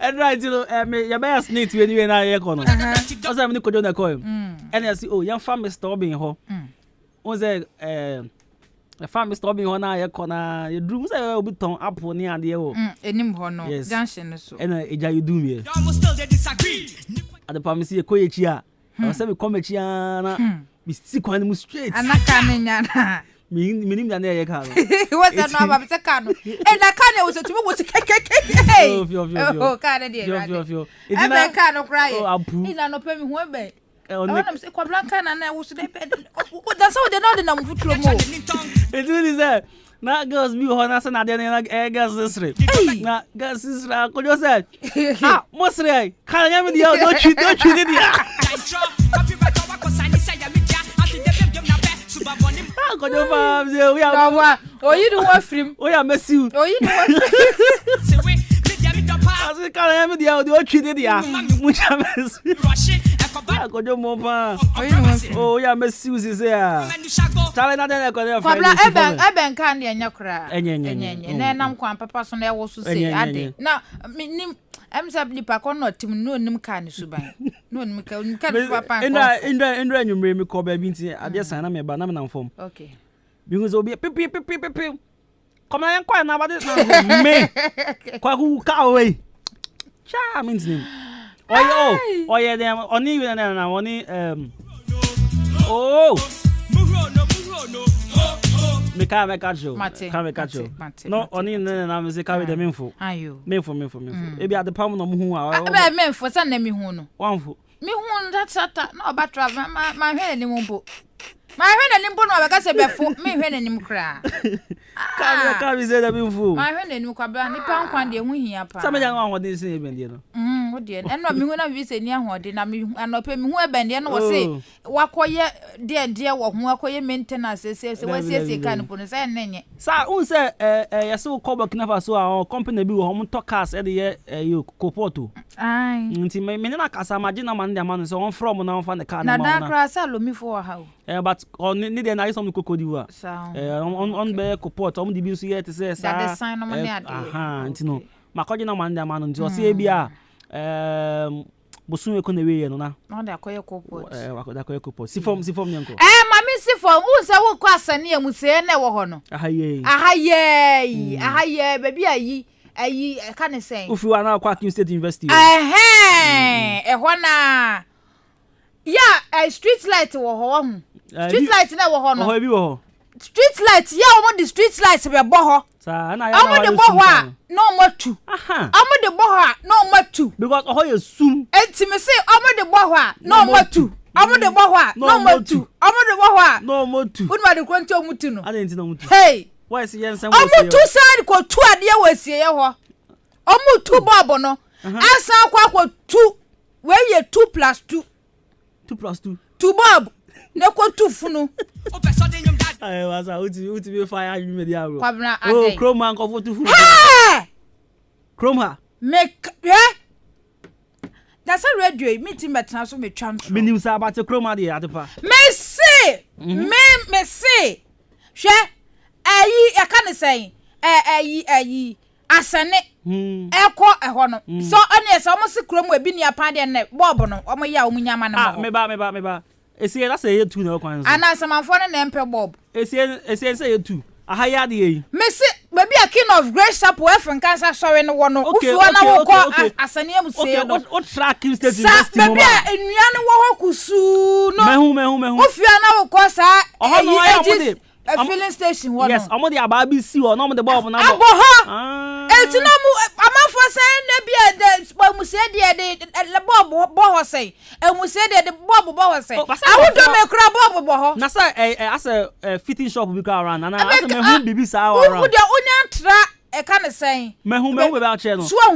And right, you know, me your best need to anyway na ye kono. Oza me ni kojo na koy. And you see, oh, yan family store bin ho. Oza the family store bin ho na ye kona. You do say obi ton apple ni ade wo. Enim ho no. Junction so. And eja you do me. Almost still they disagree. At the family see koye chi a. I say me come chi na. Me see kwan mu straight. Anaka me nya. Minim da na ye ka. What's that no about the cano? And that cano was to me was hey. Oh, cano dear. Fio. It's a cano cry. Oh, apu. Ina no pay me one bay. I'm say kwa blanca na was dey bed. That's how they know the number for mo. It really say na girls be ho na say na dey na girls sisre. Na girls sisre ko jo say. Ah, mosre. Kan ya me dia do chi dia. Ko jo fa we are. Oh, you do what film? Oh, yeah, messiu. Oh, you do what? As kan ya me dia do chi dia. Mucha messiu. Ko jo mo pa. Oh, yeah, messiu se ya. Tale na den ko dey fa. Eben kan dey nya kra. Enye. Na nam kwan papa so na e wo so say ade. Na nim emsabli pa ko no tim no nim kan suban. No nim kan papa. Indra nyumre mi ko ba bi nti ade san na me ba na me nam fom. Okay. Because obi pipi. Come na kwa na ba de na me. Kwa ku ka we. Cha means name. Oh yeah them oni na oni oh. Me catch you. No, oni na me say carry them info. Ayo. Info. E bi at the palm no mu hu a. Aba me info san na me hu no. Wanfo. Me who that sata no about travel my head any mumbo. My head any mumbo no because before me head any cry. Can say that before. My head any kwabra ni pa nkwan de hu hia pa. Some young one dey say ben dey no. Wo dey. Eno me hu na vi say ni ahode na me anope me hu eben dey no wo say wakoye de wo hu wakoye maintenance say we say kan po no say nenye. Sa un say yeso ko Burkina Faso a company bi wo hom to cars e dey you kopoto. Ai. Nti me na kasa magina man dey man so on from na on fan the car na da kra sa lo mi for ha. But on need dey na some kokodiwa. On be kopot om di bi so yet say sa. That the sign no money ade. Nti no makoje na man dey man nti o say bia bosun e ko na we no na. No da koye kopot. Wakoda koye kopot. Si form nyanko. Mami si form u se wo kwa asane amuse na wo ho no. Ahaye baby ayi can I say? If you are now Quack State University. Ho na. Yeah, street light wo ho. Street light na wo ho no. Ho bi wo. Street light, omo the street light be bo ho. Sa na ya. Omo de bo ho a no matu. Omo de bo ho a no matu. Because ho ye sum. Enti me say omo de bo ho a no matu. Omo de bo ho a no matu. Omo de bo ho a no matu. Unu ma de kwanti omutu no. Ade enti no mutu. Hey. Why is yensen wo? Omo tu side ko tu ade we sie ye ho. Omo tu bobo no. Asa kwa 2. We ye 2 + 2. 2 + 2. 2 bob. Ne ko 2 funu. Ay wasa uti be fire you media bro. Oh, Chrome man ko 2 funu. Chrome ha. Make that's a radio meeting better so me transfer. Me nim sa about Chrome dey adepa. Me say hwe ayi e kan say ayi asane eko eho no so ane so mo se Chrome we bi ni apa de ne bob no o mo ya o munyama no me ba esi na say 2 na kwan so ana samanfo na empe bob esi say 2 ahaya de yi me se baby a king of grace chapel efren cancer sorry no wo no ufu na wo ko asane am say no o track State University mo baby a enua no wo ho kusu no mehu ufu na wo ko sa a filling station one. Yes, I'm on the Ababi see or no the Bob na Abo ha. Enti no mu amafo say na bia de mu say de Bob bo say. E mu say de Bob bo say. Awodo me kura Bob bo ho. Na say as a fitting shop we go around and as me hu bibi sa around. Wo de onya tra e kan say. Me hu be ba che no.